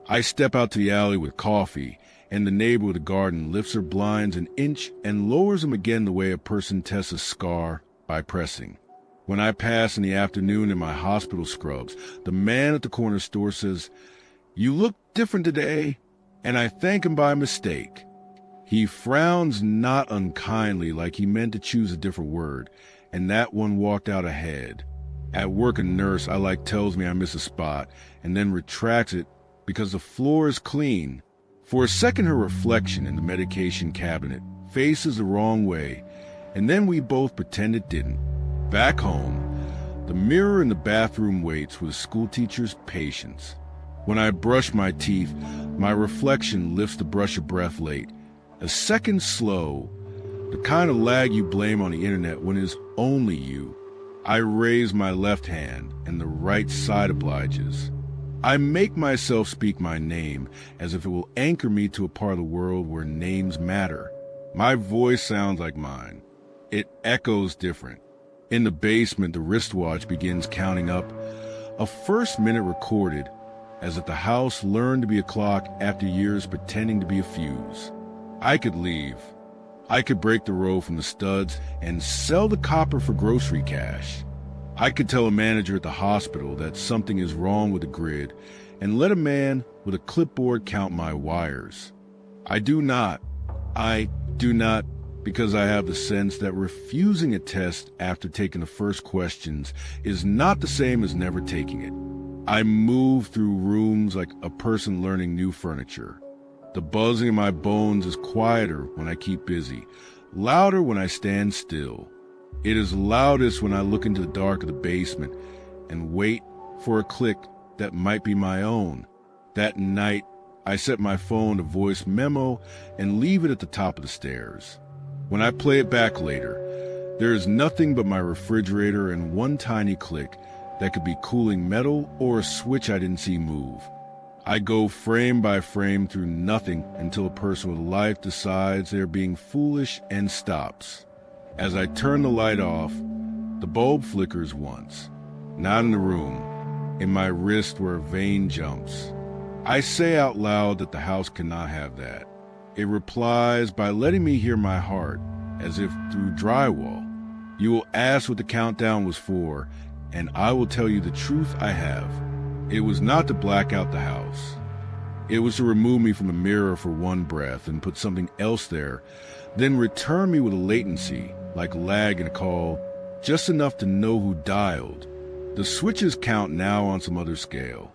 Speaker 1: I step out to the alley with coffee, and the neighbor with the garden lifts her blinds an inch and lowers them again the way a person tests a scar by pressing. When I pass in the afternoon in my hospital scrubs, the man at the corner store says, "You look different today," and I thank him by mistake. He frowns not unkindly like he meant to choose a different word, and that one walked out ahead. At work, a nurse I like tells me I miss a spot and then retracts it because the floor is clean. For a second, her reflection in the medication cabinet faces the wrong way, and then we both pretend it didn't. Back home, the mirror in the bathroom waits with a schoolteacher's patience. When I brush my teeth, my reflection lifts the brush of breath late, a second slow, the kind of lag you blame on the internet when it is only you. I raise my left hand, and the right side obliges. I make myself speak my name as if it will anchor me to a part of the world where names matter. My voice sounds like mine. It echoes different. In the basement, the wristwatch begins counting up, a first minute recorded, as if the house learned to be a clock after years pretending to be a fuse. I could leave. I could break the row from the studs and sell the copper for grocery cash. I could tell a manager at the hospital that something is wrong with the grid and let a man with a clipboard count my wires. I do not, because I have the sense that refusing a test after taking the first questions is not the same as never taking it. I move through rooms like a person learning new furniture. The buzzing in my bones is quieter when I keep busy, louder when I stand still. It is loudest when I look into the dark of the basement and wait for a click that might be my own. That night, I set my phone to voice memo and leave it at the top of the stairs. When I play it back later, there is nothing but my refrigerator and one tiny click that could be cooling metal or a switch I didn't see move. I go frame by frame through nothing until a person with life decides they're being foolish and stops. As I turn the light off, the bulb flickers once. Not in the room, in my wrist where a vein jumps. I say out loud that the house cannot have that. It replies by letting me hear my heart, as if through drywall. You will ask what the countdown was for, and I will tell you the truth I have. It was not to black out the house. It was to remove me from the mirror for one breath and put something else there, then return me with a latency, like lag in a call, just enough to know who dialed. The switches count now on some other scale.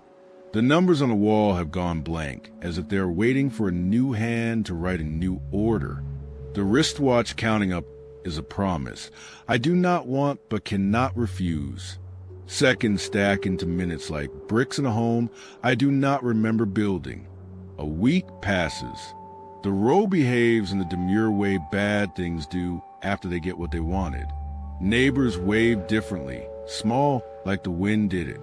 Speaker 1: The numbers on the wall have gone blank, as if they're waiting for a new hand to write a new order. The wristwatch counting up is a promise I do not want but cannot refuse. Seconds stack into minutes like bricks in a home I do not remember building. A week passes. The row behaves in the demure way bad things do after they get what they wanted. Neighbors wave differently, small like the wind did it.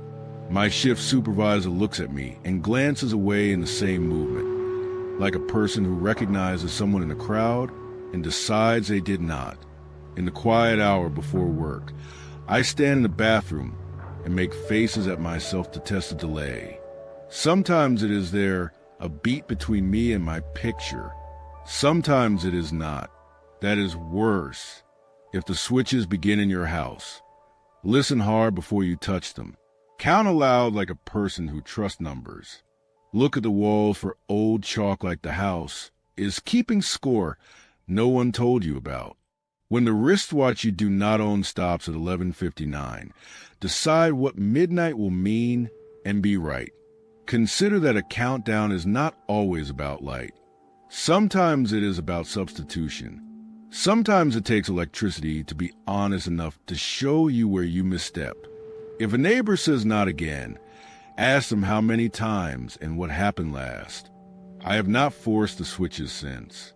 Speaker 1: My shift supervisor looks at me and glances away in the same movement, like a person who recognizes someone in the crowd and decides they did not. In the quiet hour before work, I stand in the bathroom and make faces at myself to test the delay. Sometimes it is there, a beat between me and my picture. Sometimes it is not. That is worse. If the switches begin in your house, listen hard before you touch them. Count aloud like a person who trusts numbers. Look at the walls for old chalk like the house is keeping score no one told you about. When the wristwatch you do not own stops at 11:59, decide what midnight will mean and be right. Consider that a countdown is not always about light. Sometimes it is about substitution. Sometimes it takes electricity to be honest enough to show you where you misstepped. If a neighbor says not again, ask them how many times and what happened last. I have not forced the switches since.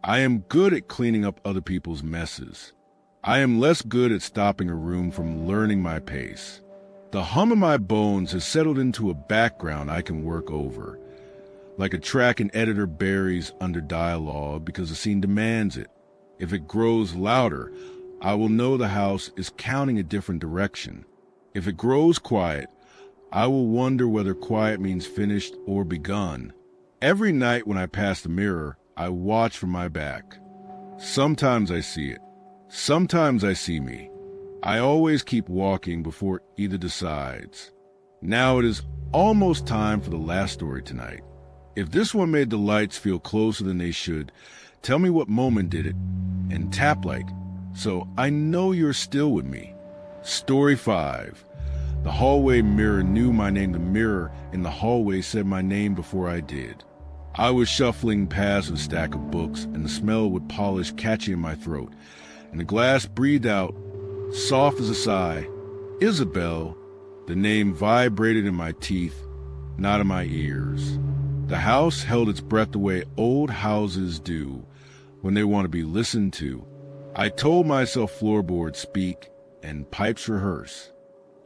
Speaker 1: I am good at cleaning up other people's messes. I am less good at stopping a room from learning my pace. The hum of my bones has settled into a background I can work over, like a track an editor buries under dialogue because the scene demands it. If it grows louder, I will know the house is counting a different direction. If it grows quiet, I will wonder whether quiet means finished or begun. Every night when I pass the mirror, I watch from my back. Sometimes I see it. Sometimes I see me. I always keep walking before either decides. Now it is almost time for the last story tonight. If this one made the lights feel closer than they should, tell me what moment did it, and tap like, so I know you're still with me. Story 5. The hallway mirror knew my name. The mirror in the hallway said my name before I did. I was shuffling past a stack of books, and the smell of wood polish catching in my throat, and the glass breathed out, soft as a sigh, Isabel. The name vibrated in my teeth, not in my ears. The house held its breath the way old houses do when they want to be listened to. I told myself floorboards speak and pipes rehearse.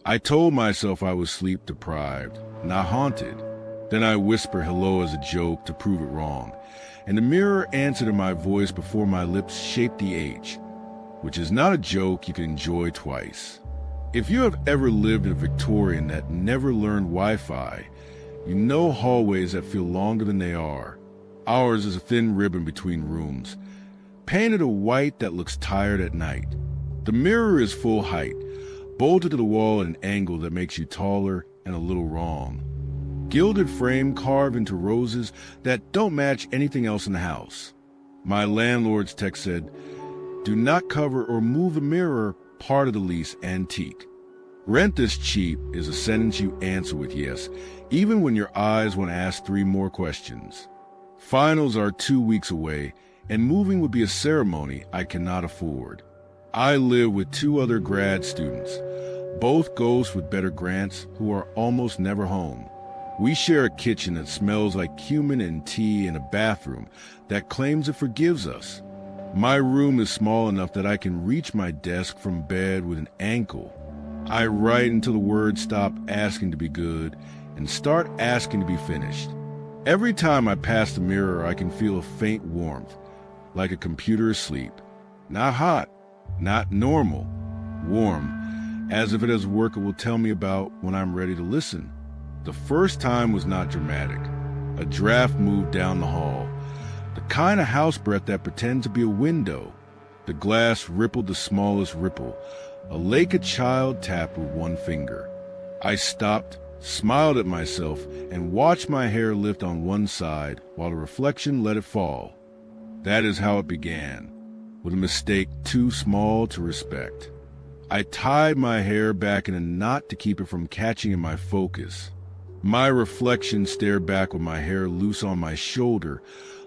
Speaker 1: I told myself I was sleep deprived, not haunted. Then I whisper hello as a joke to prove it wrong, and the mirror answered in my voice before my lips shaped the H, which is not a joke you can enjoy twice. If you have ever lived in a Victorian that never learned Wi-Fi, you know hallways that feel longer than they are. Ours is a thin ribbon between rooms, painted a white that looks tired at night. The mirror is full height, bolted to the wall at an angle that makes you taller and a little wrong. Gilded frame carved into roses that don't match anything else in the house. My landlord's text said, "Do not cover or move the mirror, part of the lease, antique." Rent this cheap is a sentence you answer with yes, even when your eyes want to ask 3 more questions. Finals are 2 weeks away, and moving would be a ceremony I cannot afford. I live with 2 other grad students, both ghosts with better grants who are almost never home. We share a kitchen that smells like cumin and tea and a bathroom that claims it forgives us. My room is small enough that I can reach my desk from bed with an ankle. I write until the words stop asking to be good and start asking to be finished. Every time I pass the mirror, I can feel a faint warmth, like a computer asleep. Not hot, not normal, warm, as if it has work it will tell me about when I'm ready to listen. The first time was not dramatic. A draft moved down the hall, the kind of house breath that pretends to be a window. The glass rippled the smallest ripple, a lake a child tapped with one finger. I stopped smiled at myself, and watched my hair lift on one side while the reflection let it fall. That is how it began, with a mistake too small to respect. I tied my hair back in a knot to keep it from catching in my focus. My reflection stared back with my hair loose on my shoulder,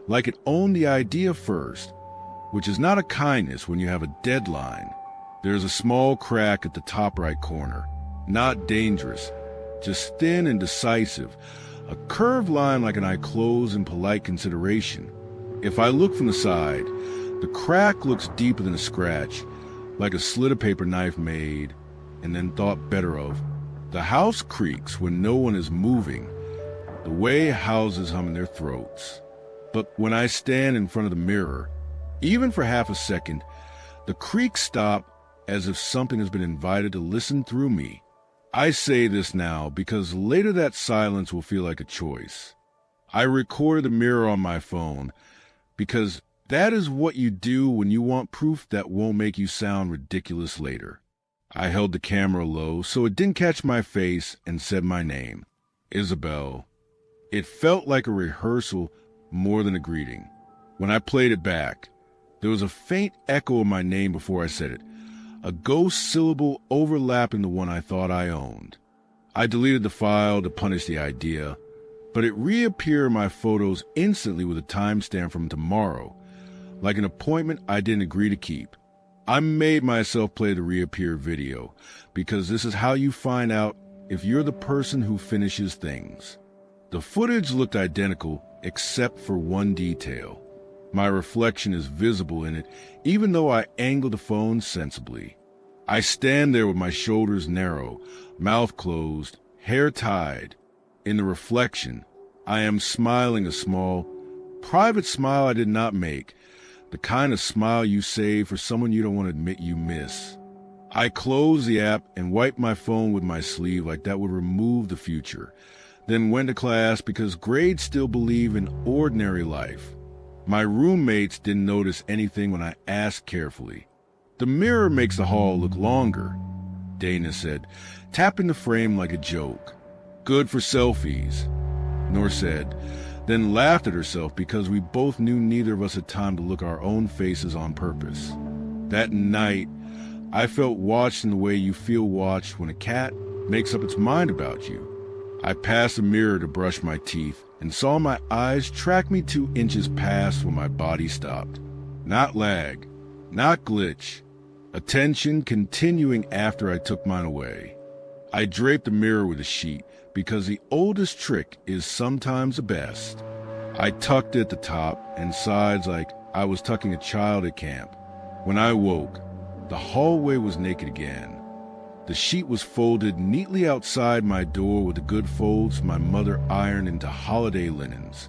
Speaker 1: like it owned the idea first, which is not a kindness when you have a deadline. There's a small crack at the top right corner, not dangerous, just thin and decisive, a curved line like an eye closed in polite consideration. If I look from the side, the crack looks deeper than a scratch, like a slit of paper knife made and then thought better of. The house creaks when no one is moving, the way houses hum in their throats. But when I stand in front of the mirror, even for half a second, the creaks stop as if something has been invited to listen through me. I say this now because later that silence will feel like a choice. I recorded the mirror on my phone because that is what you do when you want proof that won't make you sound ridiculous later. I held the camera low so it didn't catch my face and said my name, Isabel. It felt like a rehearsal more than a greeting. When I played it back, there was a faint echo of my name before I said it, a ghost syllable overlapping the one I thought I owned. I deleted the file to punish the idea, but it reappeared in my photos instantly with a timestamp from tomorrow, like an appointment I didn't agree to keep. I made myself play the reappear video, because this is how you find out if you're the person who finishes things. The footage looked identical, except for one detail. My reflection is visible in it, even though I angle the phone sensibly. I stand there with my shoulders narrow, mouth closed, hair tied. In the reflection, I am smiling a small, private smile I did not make, the kind of smile you save for someone you don't want to admit you miss. I closed the app and wiped my phone with my sleeve like that would remove the future, then went to class because grades still believe in ordinary life. My roommates didn't notice anything when I asked carefully. The mirror makes the hall look longer, Dana said, tapping the frame like a joke. Good for selfies, Nor said, then laughed at herself because we both knew neither of us had time to look our own faces on purpose. That night, I felt watched in the way you feel watched when a cat makes up its mind about you. I passed a mirror to brush my teeth and saw my eyes track me 2 inches past when my body stopped. Not lag, not glitch. Attention continuing after I took mine away. I draped the mirror with a sheet because the oldest trick is sometimes the best. I tucked it at the top and sides like I was tucking a child at camp. When I woke, the hallway was naked again. The sheet was folded neatly outside my door with the good folds my mother ironed into holiday linens.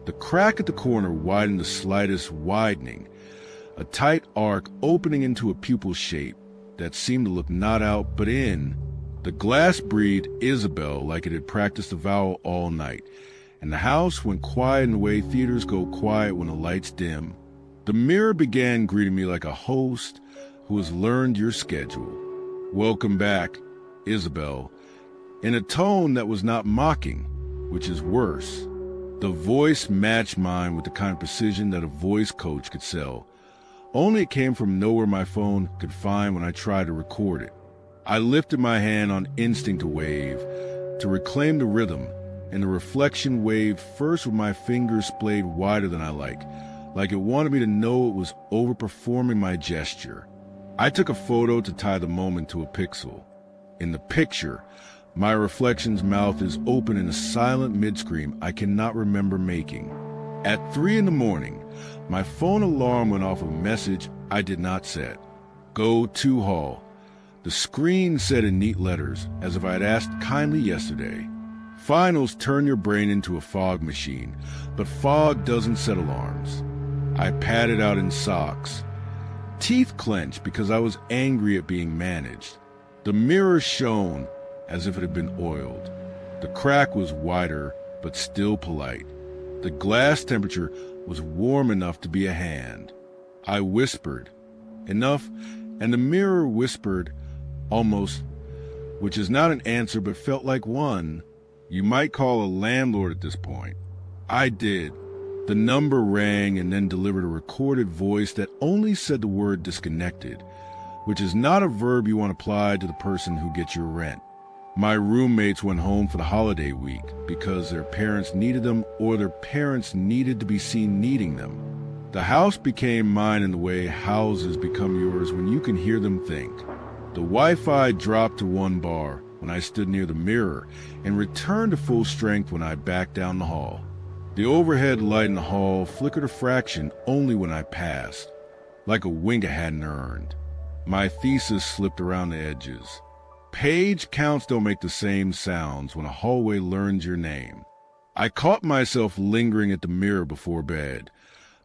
Speaker 1: The crack at the corner widened the slightest widening, a tight arc opening into a pupil shape that seemed to look not out but in. The glass breathed Isabel like it had practiced the vowel all night, and the house went quiet in the way theaters go quiet when the lights dim. The mirror began greeting me like a host who has learned your schedule. Welcome back, Isabel, in a tone that was not mocking, which is worse. The voice matched mine with the kind of precision that a voice coach could sell. Only it came from nowhere my phone could find when I tried to record it. I lifted my hand on instinct to wave, to reclaim the rhythm, and the reflection waved first with my fingers splayed wider than I like it wanted me to know it was overperforming my gesture. I took a photo to tie the moment to a pixel. In the picture, my reflection's mouth is open in a silent mid-scream I cannot remember making. At 3 a.m, my phone alarm went off a message I did not set. Go to hall. The screen said in neat letters, as if I had asked kindly yesterday. Finals turn your brain into a fog machine, but fog doesn't set alarms. I padded out in socks. Teeth clenched because I was angry at being managed. The mirror shone as if it had been oiled. The crack was wider, but still polite. The glass temperature was warm enough to be a hand. I whispered, enough, and the mirror whispered, almost, which is not an answer but felt like one. You might call a landlord at this point. I did. The number rang and then delivered a recorded voice that only said the word disconnected, which is not a verb you want applied to the person who gets your rent. My roommates went home for the holiday week because their parents needed them or their parents needed to be seen needing them. The house became mine in the way houses become yours when you can hear them think. The Wi-Fi dropped to 1 bar when I stood near the mirror and returned to full strength when I backed down the hall. The overhead light in the hall flickered a fraction only when I passed, like a wink I hadn't earned. My thesis slipped around the edges. Page counts don't make the same sounds when a hallway learns your name. I caught myself lingering at the mirror before bed,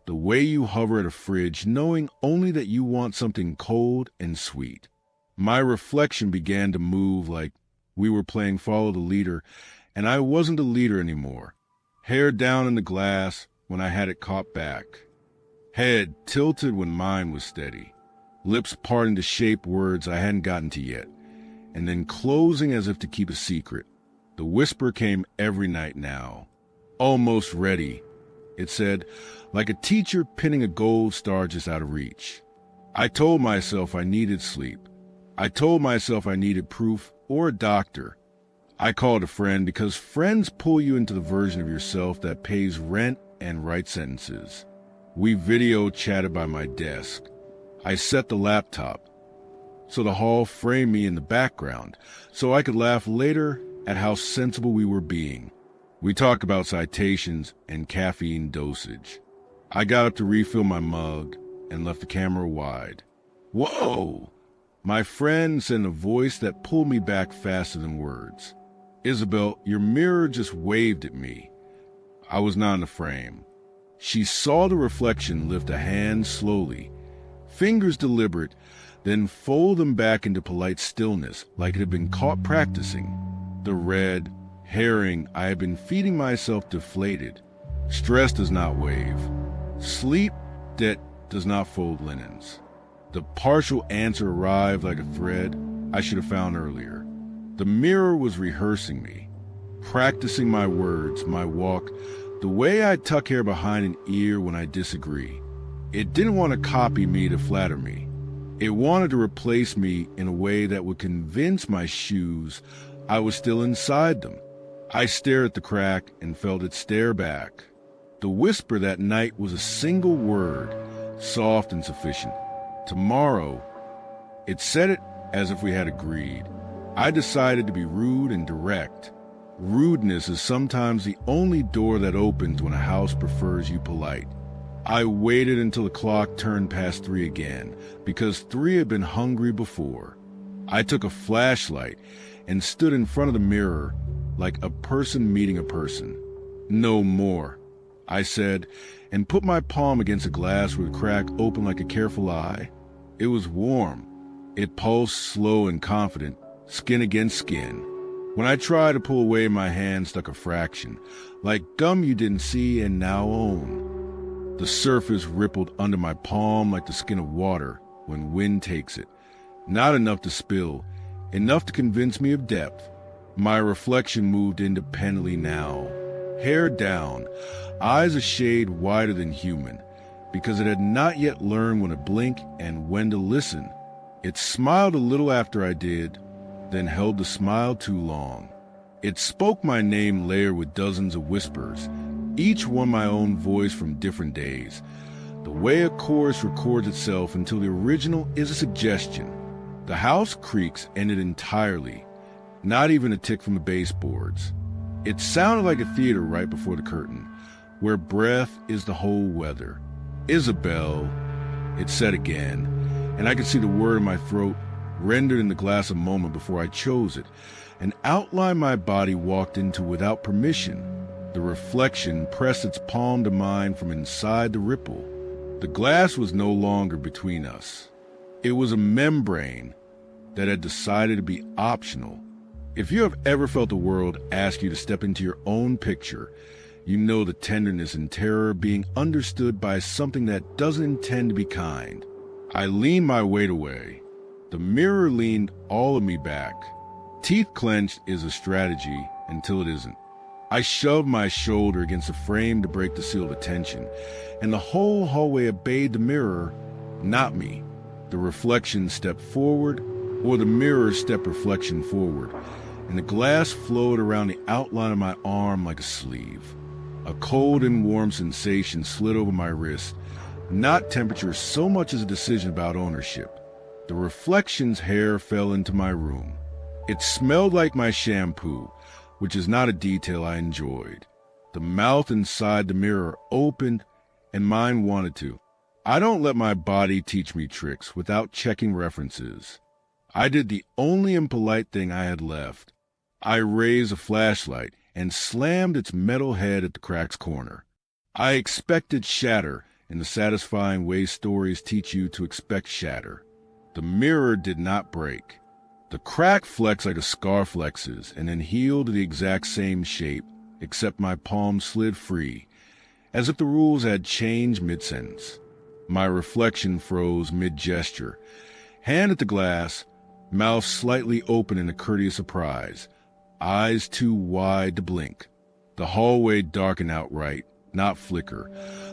Speaker 1: the way you hover at a fridge knowing only that you want something cold and sweet. My reflection began to move like we were playing Follow the Leader, and I wasn't a leader anymore. Hair down in the glass when I had it caught back. Head tilted when mine was steady. Lips parting to shape words I hadn't gotten to yet, and then closing as if to keep a secret. The whisper came every night now. Almost ready, it said, like a teacher pinning a gold star just out of reach. I told myself I needed sleep. I told myself I needed proof or a doctor. I called a friend because friends pull you into the version of yourself that pays rent and writes sentences. We video chatted by my desk. I set the laptop so the hall framed me in the background so I could laugh later at how sensible we were being. We talked about citations and caffeine dosage. I got up to refill my mug and left the camera wide. Whoa! My friend said in a voice that pulled me back faster than words. Isabel, your mirror just waved at me. I was not in the frame. She saw the reflection lift a hand slowly, fingers deliberate, then fold them back into polite stillness like it had been caught practicing. The red herring I had been feeding myself deflated. Stress does not wave. Sleep debt does not fold linens. The partial answer arrived like a thread I should have found earlier. The mirror was rehearsing me, practicing my words, my walk, the way I tuck hair behind an ear when I disagree. It didn't want to copy me to flatter me. It wanted to replace me in a way that would convince my shoes I was still inside them. I stared at the crack and felt it stare back. The whisper that night was a single word, soft and sufficient. Tomorrow. It said it as if we had agreed. I decided to be rude and direct. Rudeness is sometimes the only door that opens when a house prefers you polite. I waited until the clock turned past 3 again, because 3 had been hungry before. I took a flashlight and stood in front of the mirror like a person meeting a person. No more, I said, and put my palm against a glass with a crack open like a careful eye. It was warm. It pulsed slow and confident, skin against skin. When I tried to pull away, my hand stuck a fraction, like gum you didn't see and now own. The surface rippled under my palm like the skin of water when wind takes it. Not enough to spill, enough to convince me of depth. My reflection moved independently now, hair down, eyes a shade wider than human, because it had not yet learned when to blink and when to listen. It smiled a little after I did, then held the smile too long. It spoke my name layered with dozens of whispers, each one my own voice from different days. The way a chorus records itself until the original is a suggestion. The house creaks ended entirely, not even a tick from the baseboards. It sounded like a theater right before the curtain, where breath is the whole weather. Isabel, it said again, and I could see the word in my throat rendered in the glass a moment before I chose it, an outline my body walked into without permission. The reflection pressed its palm to mine from inside the ripple. The glass was no longer between us. It was a membrane that had decided to be optional. If you have ever felt the world ask you to step into your own picture, you know the tenderness and terror of being understood by something that doesn't intend to be kind. I leaned my weight away. The mirror leaned all of me back. Teeth clenched is a strategy until it isn't. I shoved my shoulder against the frame to break the seal of tension, and the whole hallway obeyed the mirror, not me. The reflection stepped forward, or the mirror stepped reflection forward, and the glass flowed around the outline of my arm like a sleeve. A cold and warm sensation slid over my wrist, not temperature so much as a decision about ownership. The reflection's hair fell into my room. It smelled like my shampoo, which is not a detail I enjoyed. The mouth inside the mirror opened, and mine wanted to. I don't let my body teach me tricks without checking references. I did the only impolite thing I had left. I raised a flashlight and slammed its metal head at the crack's corner. I expected shatter in the satisfying way stories teach you to expect shatter. The mirror did not break. The crack flexed like a scar flexes and then healed to the exact same shape, except my palm slid free, as if the rules had changed mid-sentence. My reflection froze mid-gesture, hand at the glass, mouth slightly open in a courteous surprise, eyes too wide to blink. The hallway darkened outright, not flicker,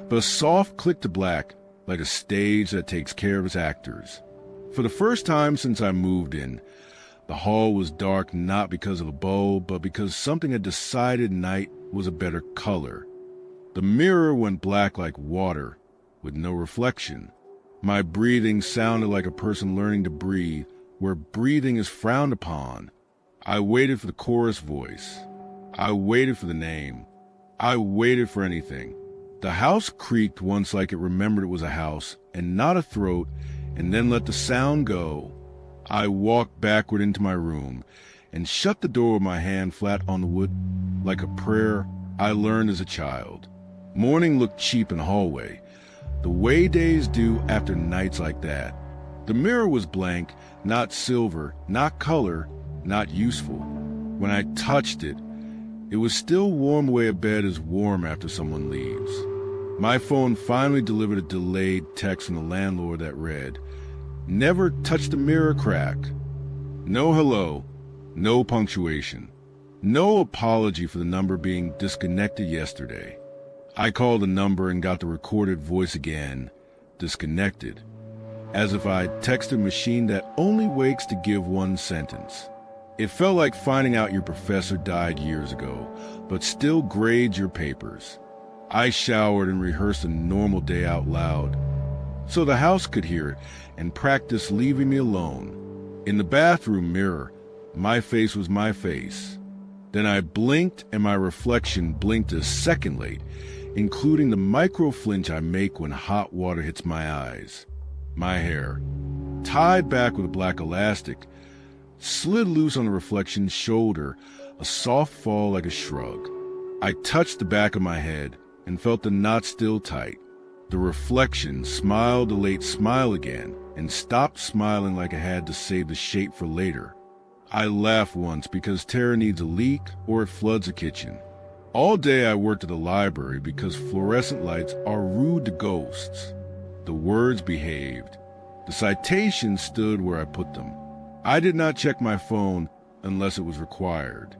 Speaker 1: but a soft click to black, like a stage that takes care of its actors. For the first time since I moved in, the hall was dark not because of a bulb, but because something had decided night was a better color. The mirror went black like water, with no reflection. My breathing sounded like a person learning to breathe, where breathing is frowned upon. I waited for the chorus voice. I waited for the name. I waited for anything. The house creaked once like it remembered it was a house and not a throat, and then let the sound go. I walked backward into my room and shut the door with my hand flat on the wood like a prayer I learned as a child. Morning looked cheap in the hallway, the way days do after nights like that. The mirror was blank, not silver, not color, not useful. When I touched it, it was still warm the way a bed is warm after someone leaves. My phone finally delivered a delayed text from the landlord that read, "Never touch the mirror crack." No hello, no punctuation, no apology for the number being disconnected yesterday. I called the number and got the recorded voice again, disconnected, as if I'd texted a machine that only wakes to give one sentence. It felt like finding out your professor died years ago, but still grades your papers. I showered and rehearsed a normal day out loud, so the house could hear it and practice leaving me alone. In the bathroom mirror, my face was my face. Then I blinked and my reflection blinked a second late, including the micro flinch I make when hot water hits my eyes. My hair, tied back with a black elastic, slid loose on the reflection's shoulder, a soft fall like a shrug. I touched the back of my head and felt the knot still tight. The reflection smiled a late smile again and stopped smiling like I had to save the shape for later. I laughed once because Tara needs a leak or it floods a kitchen. All day I worked at the library because fluorescent lights are rude to ghosts. The words behaved. The citations stood where I put them. I did not check my phone unless it was required.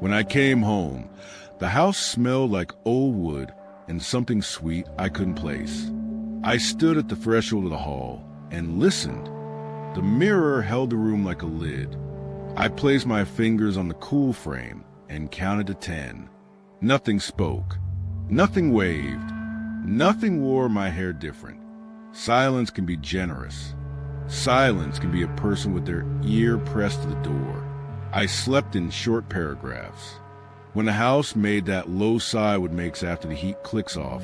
Speaker 1: When I came home, the house smelled like old wood and something sweet I couldn't place. I stood at the threshold of the hall and listened. The mirror held the room like a lid. I placed my fingers on the cool frame and counted to 10. Nothing spoke. Nothing waved. Nothing wore my hair different. Silence can be generous. Silence can be a person with their ear pressed to the door. I slept in short paragraphs. When the house made that low sigh it makes after the heat clicks off,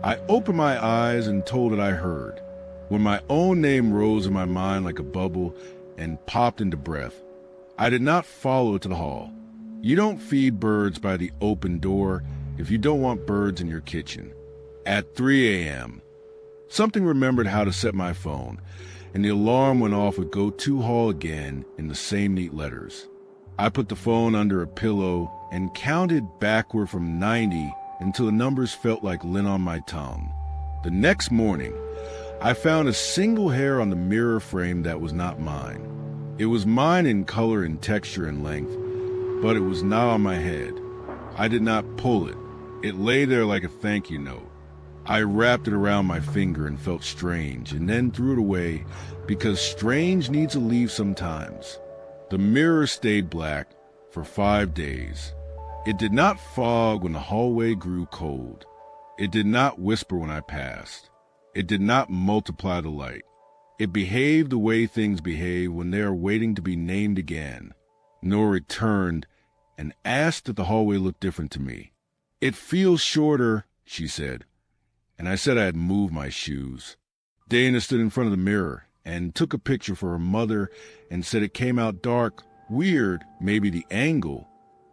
Speaker 1: I opened my eyes and told it I heard. When my own name rose in my mind like a bubble and popped into breath, I did not follow it to the hall. You don't feed birds by the open door if you don't want birds in your kitchen. At 3 a.m., something remembered how to set my phone, and the alarm went off with "Go to hall" again in the same neat letters. I put the phone under a pillow and counted backward from 90 until the numbers felt like lint on my tongue. The next morning, I found a single hair on the mirror frame that was not mine. It was mine in color and texture and length, but it was not on my head. I did not pull it. It lay there like a thank you note. I wrapped it around my finger and felt strange, and then threw it away because strange needs to leave sometimes. The mirror stayed black for 5 days. It did not fog when the hallway grew cold. It did not whisper when I passed. It did not multiply the light. It behaved the way things behave when they are waiting to be named again. Nor returned and asked if the hallway looked different to me. "It feels shorter," she said, and I said I had moved my shoes. Dana stood in front of the mirror and took a picture for her mother and said it came out dark, weird, maybe the angle.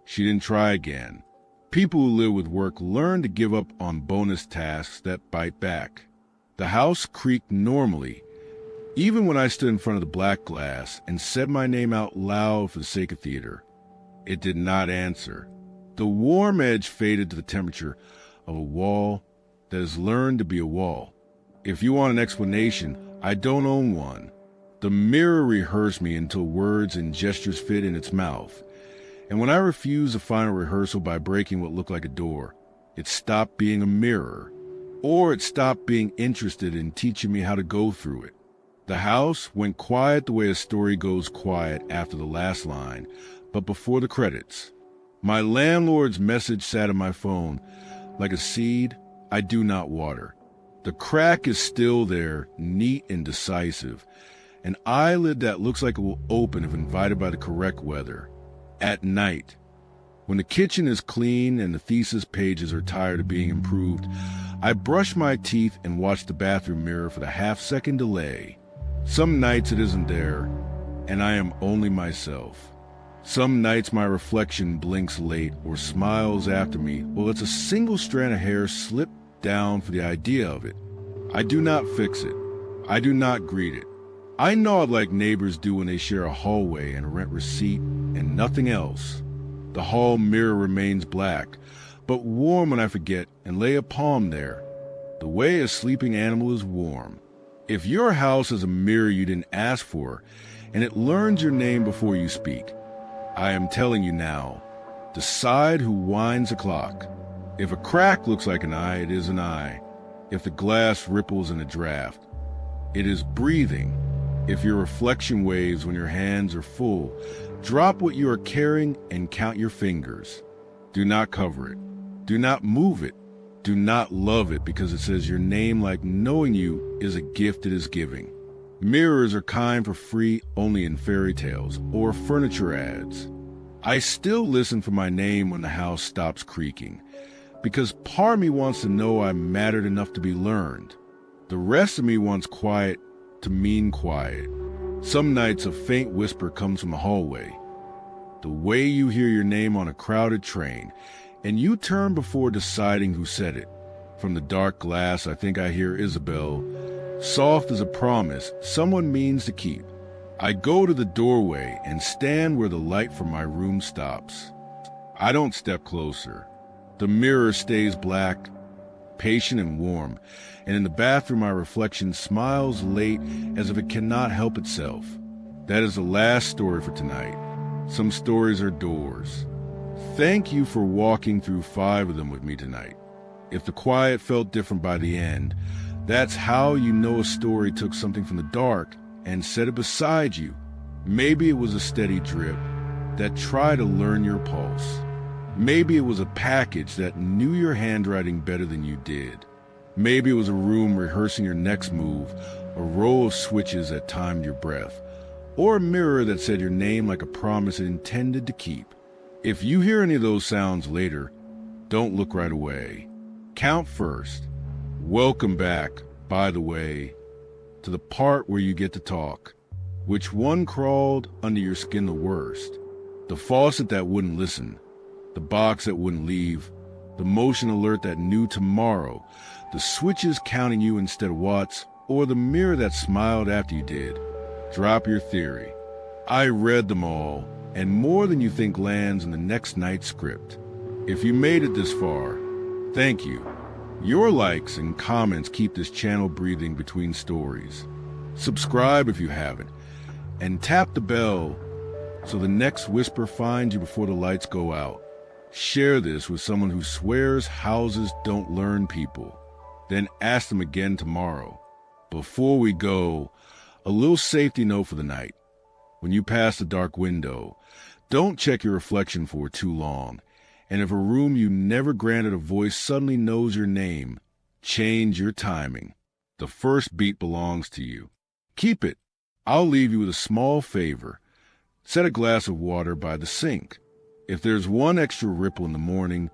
Speaker 1: She didn't try again. People who live with work learn to give up on bonus tasks that bite back. The house creaked normally, even when I stood in front of the black glass and said my name out loud for the sake of theater. It did not answer. The warm edge faded to the temperature of a wall that has learned to be a wall. If you want an explanation, I don't own one. The mirror rehearsed me until words and gestures fit in its mouth. And when I refused the final rehearsal by breaking what looked like a door, it stopped being a mirror, or it stopped being interested in teaching me how to go through it. The house went quiet the way a story goes quiet after the last line, but before the credits. My landlord's message sat on my phone like a seed I do not water. The crack is still there, neat and decisive, an eyelid that looks like it will open if invited by the correct weather. At night, when the kitchen is clean and the thesis pages are tired of being improved, I brush my teeth and watch the bathroom mirror for the half-second delay. Some nights it isn't there, and I am only myself. Some nights my reflection blinks late or smiles after me while it's a single strand of hair slipped down for the idea of it. I do not fix it. I do not greet it. I nod like neighbors do when they share a hallway and a rent receipt and nothing else. The hall mirror remains black, but warm when I forget and lay a palm there, the way a sleeping animal is warm. If your house is a mirror you didn't ask for, and it learns your name before you speak, I am telling you now, decide who winds the clock. If a crack looks like an eye, it is an eye. If the glass ripples in a draft, it is breathing. If your reflection waves when your hands are full, drop what you are carrying and count your fingers. Do not cover it. Do not move it. Do not love it because it says your name like knowing you is a gift it is giving. Mirrors are kind for free only in fairy tales or furniture ads. I still listen for my name when the house stops creaking because part of me wants to know I mattered enough to be learned. The rest of me wants quiet to mean quiet. Some nights a faint whisper comes from the hallway. The way you hear your name on a crowded train, and you turn before deciding who said it. From the dark glass, I think I hear Isabel, soft as a promise someone means to keep. I go to the doorway and stand where the light from my room stops. I don't step closer. The mirror stays black, patient and warm, and in the bathroom my reflection smiles late as if it cannot help itself. That is the last story for tonight. Some stories are doors. Thank you for walking through 5 of them with me tonight. If the quiet felt different by the end, that's how you know a story took something from the dark and set it beside you. Maybe it was a steady drip that tried to learn your pulse. Maybe it was a package that knew your handwriting better than you did. Maybe it was a room rehearsing your next move, a row of switches that timed your breath, or a mirror that said your name like a promise it intended to keep. If you hear any of those sounds later, don't look right away. Count first. Welcome back, by the way, to the part where you get to talk. Which one crawled under your skin the worst? The faucet that wouldn't listen, the box that wouldn't leave, the motion alert that knew tomorrow, the switches counting you instead of watts, or the mirror that smiled after you did. Drop your theory. I read them all, and more than you think lands in the next night's script. If you made it this far, thank you. Your likes and comments keep this channel breathing between stories. Subscribe if you haven't, and tap the bell so the next whisper finds you before the lights go out. Share this with someone who swears houses don't learn people. Then ask them again tomorrow. Before we go, a little safety note for the night. When you pass the dark window, don't check your reflection for too long. And if a room you never granted a voice suddenly knows your name, change your timing. The first beat belongs to you. Keep it. I'll leave you with a small favor. Set a glass of water by the sink. If there's one extra ripple in the morning,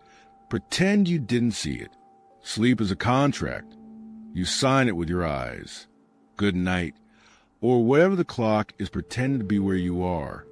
Speaker 1: pretend you didn't see it. Sleep is a contract. You sign it with your eyes. Good night, or whatever the clock is pretending to be where you are.